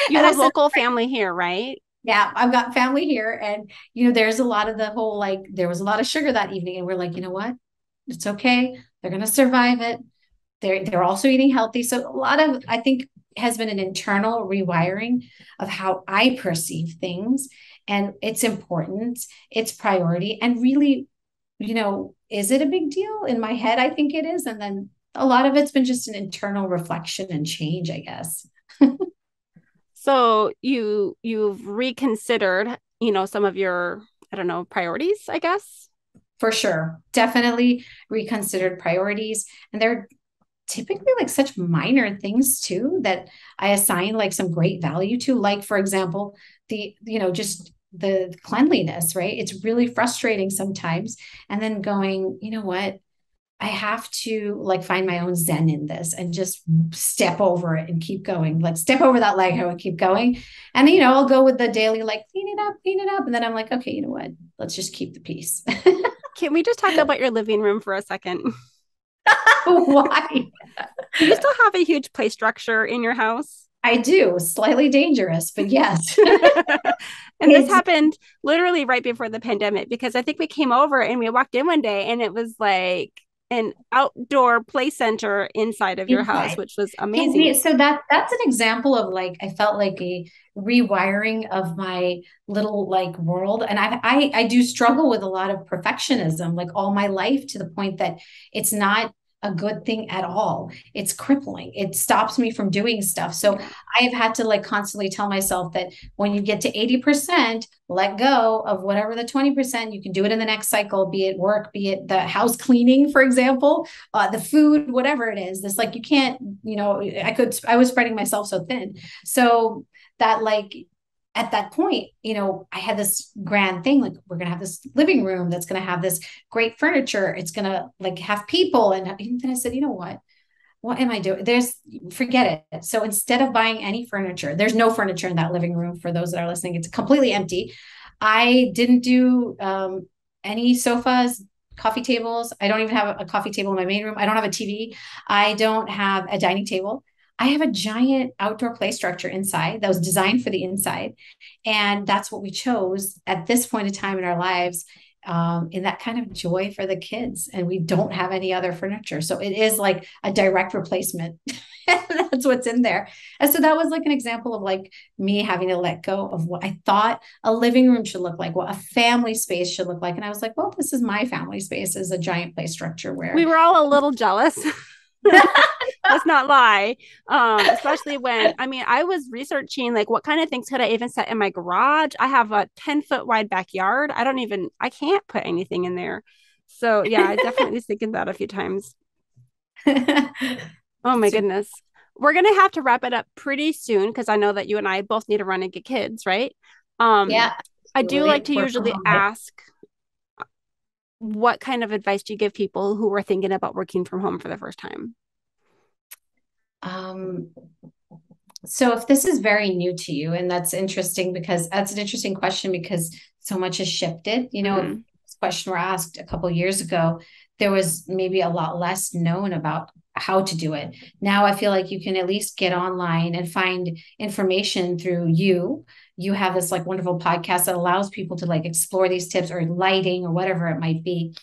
You And I have said, local family here, right? yeah, I've got family here. And there's a lot of the whole like there was a lot of sugar that evening. And we're like, you know what? It's okay. They're gonna survive it. They're also eating healthy. So a lot of I think has been an internal rewiring of how I perceive things and its importance, its priority, and really, is it a big deal? In my head, I think it is. And then a lot of it's been just an internal reflection and change, I guess. So you've reconsidered, some of your, I don't know, priorities, I guess. For sure. Definitely reconsidered priorities. And they're typically like such minor things too that I assign like some great value to. Like, for example, just the cleanliness, right? It's really frustrating sometimes. And then going, you know what? I have to like find my own zen in this and just step over it and keep going. Like step over that leg, I would keep going. And I'll go with the daily like clean it up, clean it up. And then I'm like, okay, you know what? Let's just keep the peace. Can we just talk about your living room for a second? Why? Do you still have a huge play structure in your house? I do, slightly dangerous, but yes. And this It's happened literally right before the pandemic because I think we came over and we walked in one day and it was like an outdoor play center inside of your house, inside. which was Yeah, amazing. so that's an example of like I felt like a rewiring of my little like world. And I do struggle with a lot of perfectionism like all my life to the point that it's not a good thing at all. It's crippling. It stops me from doing stuff. So Yeah. I've had to like constantly tell myself that when you get to 80%, let go of whatever the 20%, you can do it in the next cycle, be it work, be it the house cleaning, for example, the food, whatever it is. This like you can't, I was spreading myself so thin. So that like at that point, I had this grand thing like we're gonna have this living room that's gonna have this great furniture. It's gonna like have people, and then I said, you know what am I doing? Forget it. So instead of buying any furniture, there's no furniture in that living room for those that are listening. It's completely empty. I didn't do any sofas, coffee tables. I don't even have a coffee table in my main room. I don't have a TV. I don't have a dining table. I have a giant outdoor play structure inside that was designed for the inside. And that's what we chose at this point in time in our lives, in that kind of joy for the kids. And we don't have any other furniture. So it is like a direct replacement. That's what's in there. And so that was like an example of like me having to let go of what I thought a living room should look like, what a family space should look like. And I was like, well, this is my family space, is a giant play structure We where were all a little jealous. Let's not lie. Especially when, I mean, I was researching like what kind of things could I even set in my garage. I have a 10-foot wide backyard. I can't put anything in there. So yeah, I definitely was thinking that a few times. Oh my so goodness. We're gonna have to wrap it up pretty soon because I know that you and I both need to run and get kids, right? Um, yeah, I do like absolutely. to Work from usually home life. ask what kind of advice do you give people who are thinking about working from home for the first time? Um, So if this is very new to you, and that's interesting because that's an interesting question because so much has shifted. If Mm-hmm. this question were asked a couple of years ago, there was maybe a lot less known about how to do it. Now I feel like you can at least get online and find information through you. You have this like wonderful podcast that allows people to like explore these tips or lighting or whatever it might be.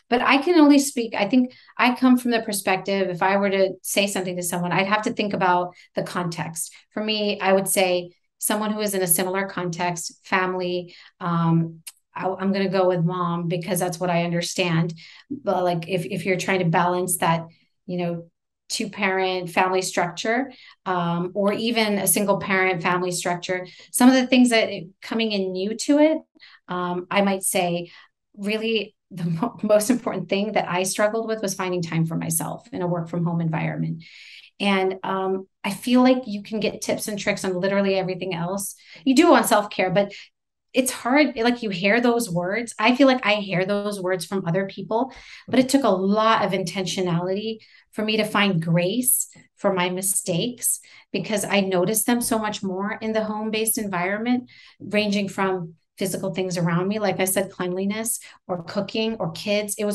But I can only speak, I think I come from the perspective, if I were to say something to someone, I'd have to think about the context. For me, I would say someone who is in a similar context, family, I'm going to go with mom because that's what I understand. But like if you're trying to balance that, you know, two parent family structure, or even a single parent family structure, some of the things that coming in new to it, I might say really the most important thing that I struggled with was finding time for myself in a work from home environment. And I feel like you can get tips and tricks on literally everything else. You do on self care, but it's hard. Like you hear those words. I feel like I hear those words from other people, but it took a lot of intentionality for me to find grace for my mistakes because I noticed them so much more in the home based environment, ranging from physical things around me, like I said, cleanliness or cooking or kids. It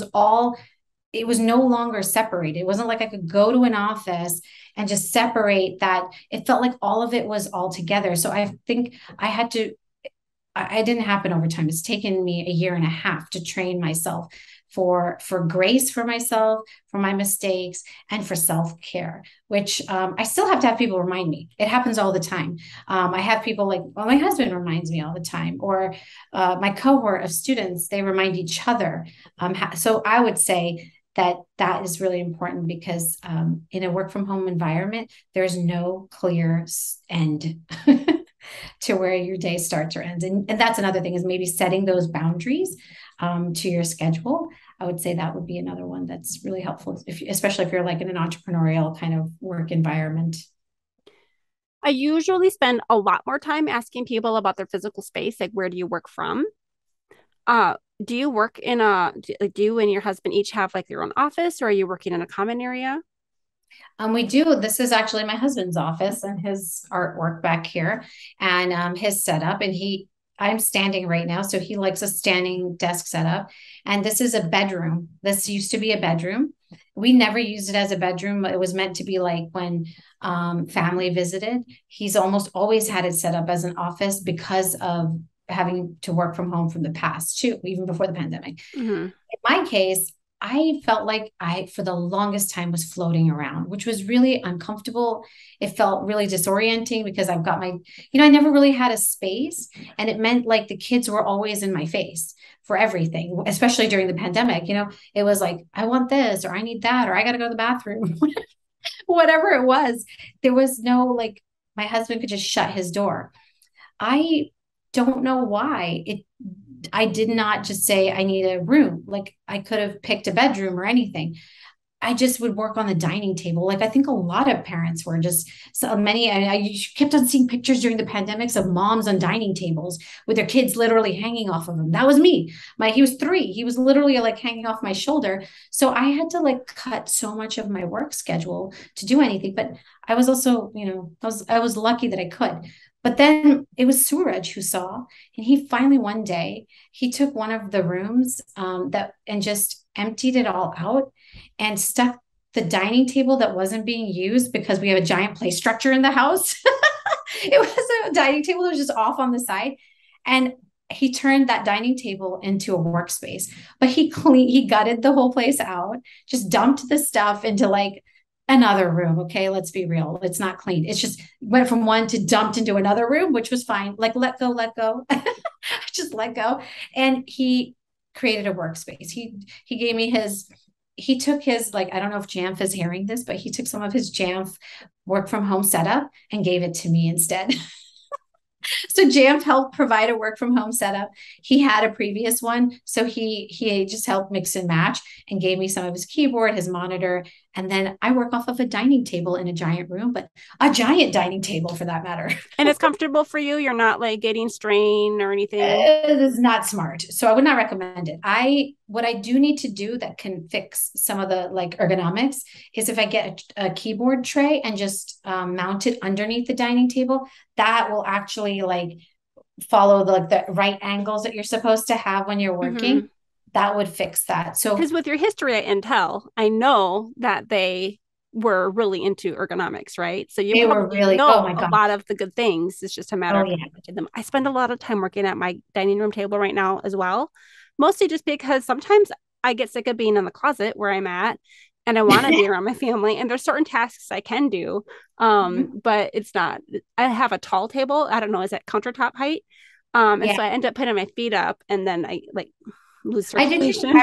was no longer separated. It wasn't like I could go to an office and just separate that. It felt like all of it was all together. So I think I had to I didn't happen over time. It's taken me a year and a half to train myself for grace for myself, for my mistakes, and for self care. Which I still have to have people remind me. It happens all the time. I have people like, well, my husband reminds me all the time, or my cohort of students. They remind each other. So I would say that is really important because in a work from home environment, there's no clear end. To where your day starts or ends. And that's another thing is maybe setting those boundaries to your schedule. I would say that would be another one that's really helpful, especially if you're like in an entrepreneurial kind of work environment. I usually spend a lot more time asking people about their physical space, like where do you work from? Uh, do you work in do you and your husband each have like your own office or are you working in a common area? We do. This is actually my husband's office and his artwork back here and his setup. I'm standing right now. So he likes a standing desk setup. And this is a bedroom. This used to be a bedroom. We never used it as a bedroom. It was meant to be like when family visited. He's almost always had it set up as an office because of having to work from home from the past too, even before the pandemic. Mm-hmm. In my case, I felt like I, for the longest time, was floating around, which was really uncomfortable. It felt really disorienting because I've got my, I never really had a space. And it meant like the kids were always in my face for everything, especially during the pandemic. It was like, I want this, or I need that, or I got to go to the bathroom, whatever it was. There was no like, my husband could just shut his door. I don't know why I did not just say I need a room. Like I could have picked a bedroom or anything. I just would work on the dining table. Like I think a lot of parents were just so many. I kept on seeing pictures during the pandemics of moms on dining tables with their kids literally hanging off of them. That was me. He was 3. He was literally like hanging off my shoulder. So I had to like cut so much of my work schedule to do anything. But I was also, I was lucky that I could. But then it was Suraj who saw, and he finally one day he took one of the rooms that and just emptied it all out and stuck the dining table that wasn't being used because we have a giant play structure in the house. It was a dining table that was just off on the side. And he turned that dining table into a workspace, but he gutted the whole place out, just dumped the stuff into like another room. Okay, let's be real. It's not clean. It's just went from one to dumped into another room, which was fine. Like let go. Just let go. And he created a workspace. He gave me he took his, like, I don't know if Jamf is hearing this, but he took some of his Jamf work from home setup and gave it to me instead. So Jamf helped provide a work from home setup. He had a previous one, so he just helped mix and match and gave me some of his keyboard, his monitor, and then I work off of a dining table in a giant room, but a giant dining table for that matter. And it's comfortable for you. You're not like getting strained or anything. It is not smart, so I would not recommend it. What I do need to do that can fix some of the like ergonomics is if I get a keyboard tray and just mount it underneath the dining table, that will actually like follow the right angles that you're supposed to have when you're Mm-hmm. working. That would fix that. So Because with your history at Intel, I know that they were really into ergonomics, right? So you they were probably really, oh know my a gosh. lot of the good things. It's just a matter Oh of yeah. implementing them. I spend a lot of time working at my dining room table right now as well, mostly just because sometimes I get sick of being in the closet where I'm at and I want to be around my family. And there's certain tasks I can do, but it's not. I have a tall table. I don't know, is that countertop height? And Yeah. so I end up putting my feet up and then I like lose I do too. circulation.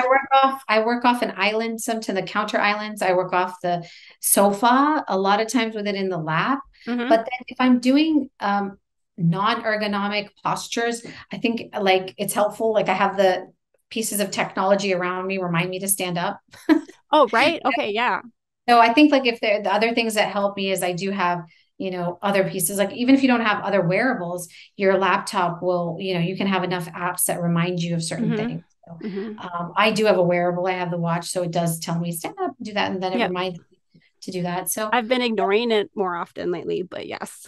I work off an island, some to the counter islands. I work off the sofa, a lot of times with it in the lap. Mm-hmm. But then if I'm doing non-ergonomic postures, I think like it's helpful. Like I have the pieces of technology around me remind me to stand up. Oh, right. Okay. Yeah. So I think like if the other things that help me is I do have, other pieces, like even if you don't have other wearables, your laptop will, you can have enough apps that remind you of certain Mm-hmm. things. So, Mm-hmm. I do have a wearable. I have the watch, so it does tell me stand up, do that, and then it Yep. reminds me to do that. So I've been ignoring it more often lately, but yes.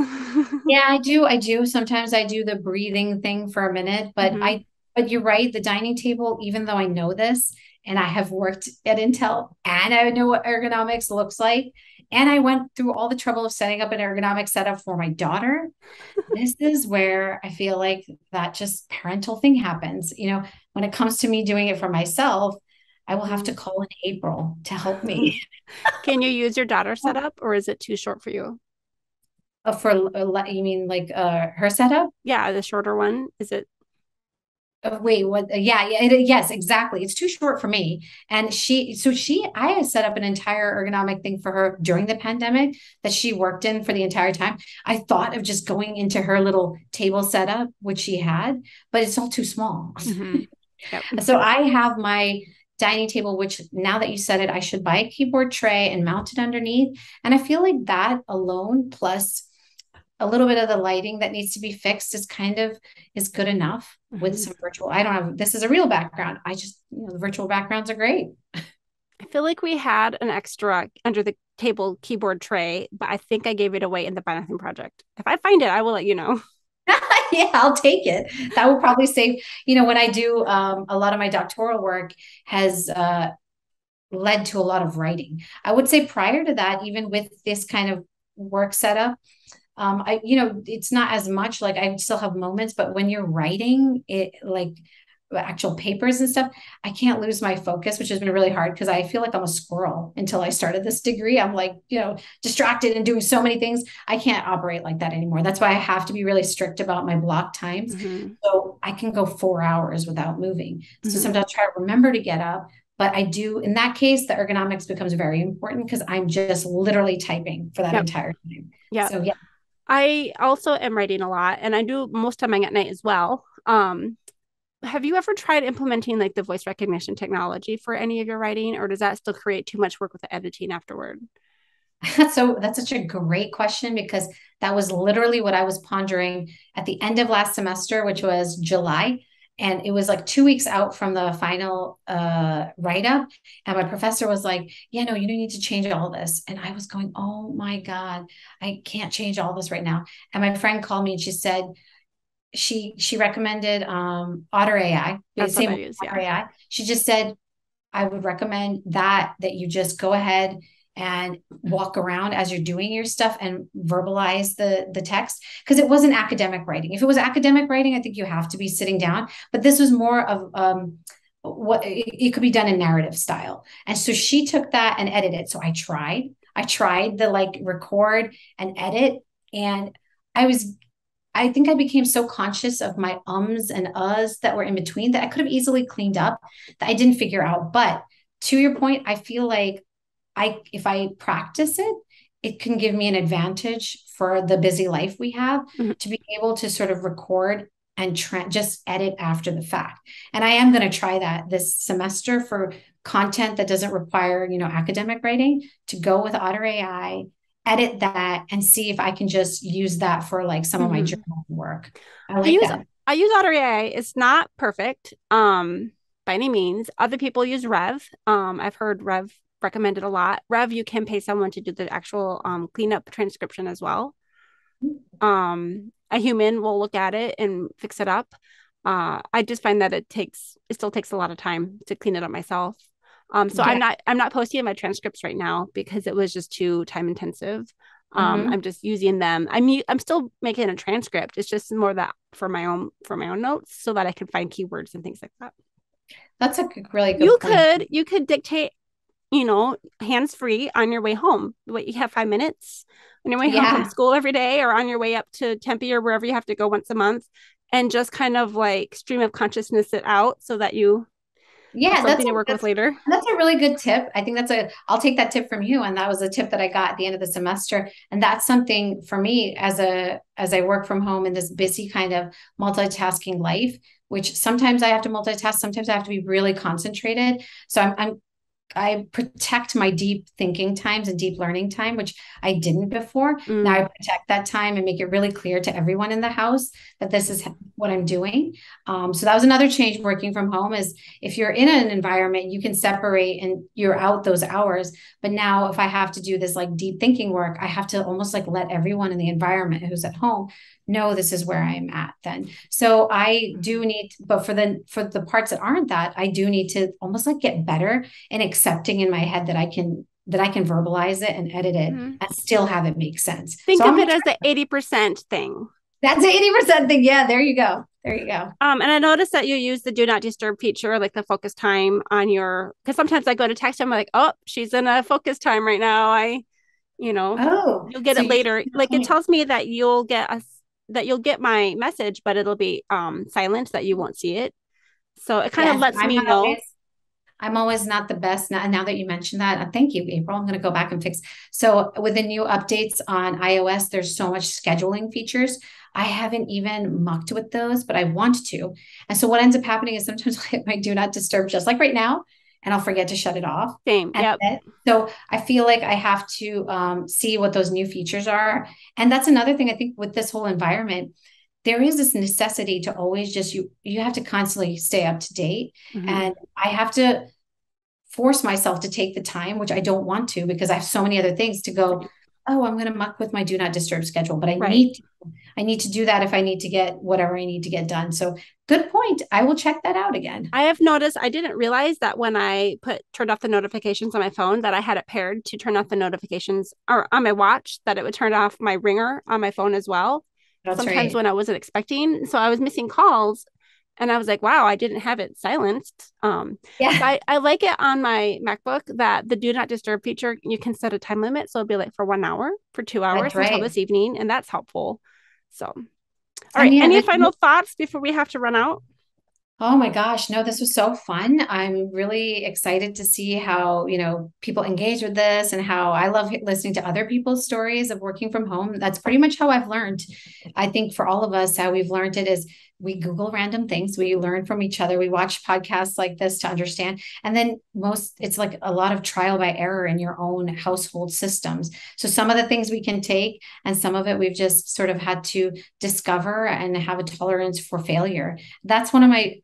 yeah, I do. I do. Sometimes I do the breathing thing for a minute, Mm-hmm. but you're right. The dining table, even though I know this and I have worked at Intel and I know what ergonomics looks like, and I went through all the trouble of setting up an ergonomic setup for my daughter, this is where I feel like that just parental thing happens. When it comes to me doing it for myself, I will have to call in April to help me. Can you use your daughter setup or is it too short for you? You mean like her setup? Yeah, the shorter one. Is it? Wait, what? Yeah, yeah, yes, exactly. It's too short for me. And I had set up an entire ergonomic thing for her during the pandemic that she worked in for the entire time. I thought of just going into her little table setup, which she had, but it's all too small. Mm-hmm. Yep. So I have my dining table, which now that you said it, I should buy a keyboard tray and mount it underneath. And I feel like that alone, plus a little bit of the lighting that needs to be fixed is good enough with Mm-hmm. some virtual. I don't have, this is a real background. I just, the virtual backgrounds are great. I feel like we had an extra under the table keyboard tray, but I think I gave it away in the Benetton project. If I find it, I will let you know. Yeah, I'll take it. That will probably save, when I do a lot of my doctoral work has led to a lot of writing. I would say prior to that, even with this kind of work setup, it's not as much, like I still have moments, but when you're writing it, like actual papers and stuff, I can't lose my focus, which has been really hard because I feel like I'm a squirrel until I started this degree. I'm like, distracted and doing so many things. I can't operate like that anymore. That's why I have to be really strict about my block times. Mm-hmm. So I can go 4 hours without moving. So Mm-hmm. sometimes I try to remember to get up. But I do, in that case, the ergonomics becomes very important because I'm just literally typing for that Yep. entire time. Yep. So yeah. I also am writing a lot, and I do most of mine at night as well. Have you ever tried implementing like the voice recognition technology for any of your writing, or does that still create too much work with the editing afterward? So that's such a great question because that was literally what I was pondering at the end of last semester, which was July. And it was like 2 weeks out from the final write up. And my professor was like, yeah, no, you need to change all this. And I was going, oh my God, I can't change all this right now. And my friend called me and she said, she recommended Otter AI, the That's what same I use. Otter Yeah. AI. She just said, I would recommend that you just go ahead and walk around as you're doing your stuff and verbalize the text because it wasn't academic writing. If it was academic writing, I think you have to be sitting down, but this was more of what it could be done in narrative style. And so she took that and edited. So I tried the like record and edit, and I think I became so conscious of my ums and uhs that were in between that I could have easily cleaned up that I didn't figure out. But to your point, I feel like if I practice it, it can give me an advantage for the busy life we have Mhm. to be able to sort of record and just edit after the fact. And I am going to try that this semester for content that doesn't require, academic writing to go with Otter AI, edit that and see if I can just use that for like some of my Mhm. journal work. I I like use that. I use Otter AI. It's not perfect, by any means. Other people use Rev. I've heard Rev recommended a lot. Rev, you can pay someone to do the actual cleanup transcription as well. A human will look at it and fix it up. I just find that it still takes a lot of time to clean it up myself. So Yeah. I'm not posting my transcripts right now because it was just too time intensive. Mhm. I'm just using them. I'm still making a transcript. It's just more that for my own notes so that I can find keywords and things like that. That's a really good point. You could dictate, hands free on your way home. What, you have 5 minutes on your way home from Yeah. school every day or on your way up to Tempe or wherever you have to go once a month, and just kind of like stream of consciousness it out so that you have Yeah, something to work with later. that's a really good tip. I think I'll take that tip from you. And that was a tip that I got at the end of the semester. And that's something for me as I work from home in this busy kind of multitasking life, which sometimes I have to multitask, sometimes I have to be really concentrated. So I protect my deep thinking times and deep learning time, which I didn't before. Now I Mm, protect that time and make it really clear to everyone in the house that this is what I'm doing. So that was another change working from home is if you're in an environment, you can separate and you're out those hours. But now if I have to do this like deep thinking work, I have to almost like let everyone in the environment who's at home know this is where I'm at then. So I do need, but for the parts that aren't that, I do need to almost like get better and accepting in my head that I can verbalize it and edit it mm. and still have it make sense. So Think I'm of gonna it as the 80% thing. that's an 80% thing. Yeah, there you go. There you go. And I noticed that you use the do not disturb feature, like the focus time on your, because sometimes I go to text them, I'm like, oh, she's in a focus time right now. You know, Oh, you'll get so it you later. Like it tells me that you'll get my message, but it'll be silent, that you won't see it. So it kind of yes, lets me know. I'm always not the best. Now that you mentioned that, thank you, April. I'm going to go back and fix. So with the new updates on iOS, there's so much scheduling features. I haven't even mucked with those, but I want to. And so what ends up happening is sometimes I hit my do not disturb, just like right now, and I'll forget to shut it off. Same. And Yep. so I feel like I have to see what those new features are. And that's another thing I think with this whole environment, there is this necessity to always just you have to constantly stay up to date. Mm-hmm. And I have to force myself to take the time, which I don't want to because I have so many other things to go, Right. oh, I'm going to muck with my do not disturb schedule, but Right. I need to do that if I need to get whatever I need to get done. So good point. I will check that out again. I have noticed, I didn't realize that when I turned off the notifications on my phone, that I had it paired to turn off the notifications or on my watch, that it would turn off my ringer on my phone as well. That's Sometimes right. when I wasn't expecting. So I was missing calls and I was like, wow, I didn't have it silenced. So Yeah, I like it on my MacBook that the do not disturb feature, you can set a time limit. So it'll be like for 1 hour, for 2 hours that's until right. this evening. And that's helpful. So, all And right. yeah, Any final thoughts before we have to run out? oh my gosh, no, this was so fun. I'm really excited to see how, people engage with this and how I love listening to other people's stories of working from home. That's pretty much how I've learned. I think for all of us, how we've learned it is we Google random things, we learn from each other, we watch podcasts like this to understand. And then it's like a lot of trial by error in your own household systems. So some of the things we can take, and some of it we've just sort of had to discover and have a tolerance for failure. That's one of my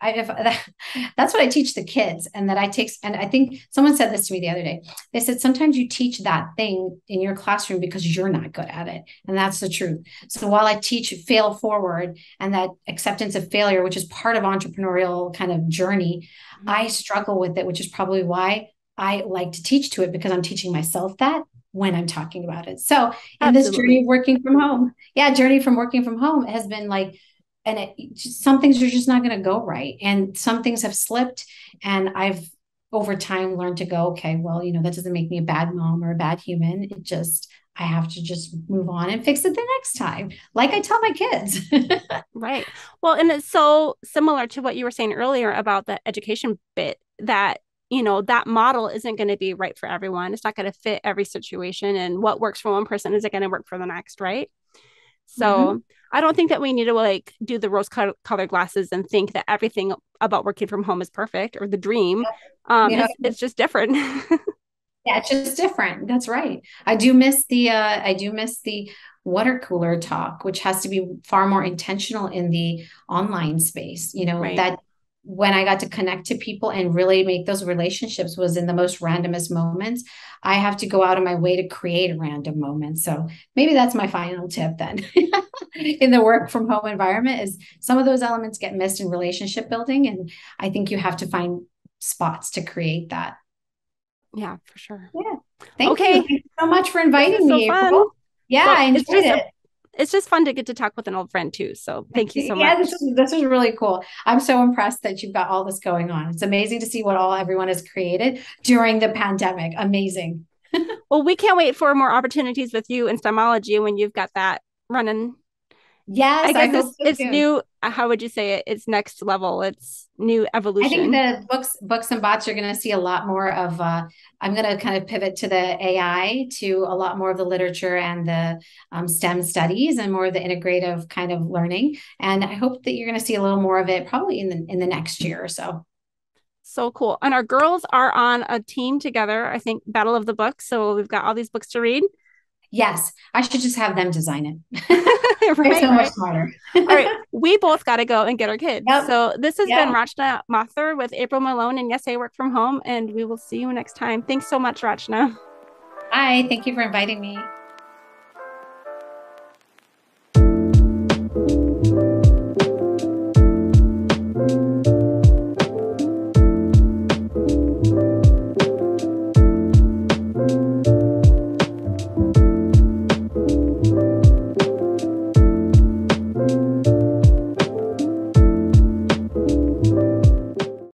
that's what I teach the kids, and that and I think someone said this to me the other day. They said sometimes you teach that thing in your classroom because you're not good at it, and that's the truth. So while I teach fail forward and that acceptance of failure, which is part of entrepreneurial kind of journey, I Mhm. struggle with it, which is probably why I like to teach to it, because I'm teaching myself that when I'm talking about it. So in this journey Absolutely. of working from home, yeah, journey from working from home has been like, and some things are just not going to go right, and some things have slipped, and I've over time learned to go, okay, well, that doesn't make me a bad mom or a bad human. It just, I have to just move on and fix it the next time, like I tell my kids. Right. Well, and it's so similar to what you were saying earlier about the education bit that, that model isn't going to be right for everyone. It's not going to fit every situation. And what works for one person isn't going to work for the next, right? Mhm. So I don't think that we need to like do the rose colored glasses and think that everything about working from home is perfect or the dream. Yeah. It's just different. Yeah, it's just different. That's right. I do miss the water cooler talk, which has to be far more intentional in the online space. Right. That when I got to connect to people and really make those relationships was in the most randomest moments. I have to go out of my way to create a random moment. So maybe that's my final tip then. In the work from home environment is some of those elements get missed in relationship building. And I think you have to find spots to create that. Yeah, for sure. Yeah. Thank you. Okay. Thank you so much for This inviting is so me, fun. April. Yeah, Well, I enjoyed it. it's just fun to get to talk with an old friend too. So thank you so Yeah, much. this is really cool. I'm so impressed that you've got all this going on. It's amazing to see what all everyone has created during the pandemic. Amazing. Well, we can't wait for more opportunities with you in Stemology when you've got that running. I Yes, I guess hope so it's too. new. How would you say it? It's next level. It's new I think evolution. the books and bots are going to see a lot more of. I'm going to kind of pivot to the AI, to a lot more of the literature and the STEM studies, and more of the integrative kind of learning. And I hope that you're going to see a little more of it probably in the next year or so. So cool. And our girls are on a team together. I think Battle of the Books. So we've got all these books to read. Yes, I should just have them design it. They're Right, so much right. smarter. All right. We both got to go and get our kids. Yep. So this has been Yep. Rachna Mathur with April Malone and Yes, I Work From Home. And we will see you next time. Thanks so much, Rachna. Hi. Thank you for inviting me.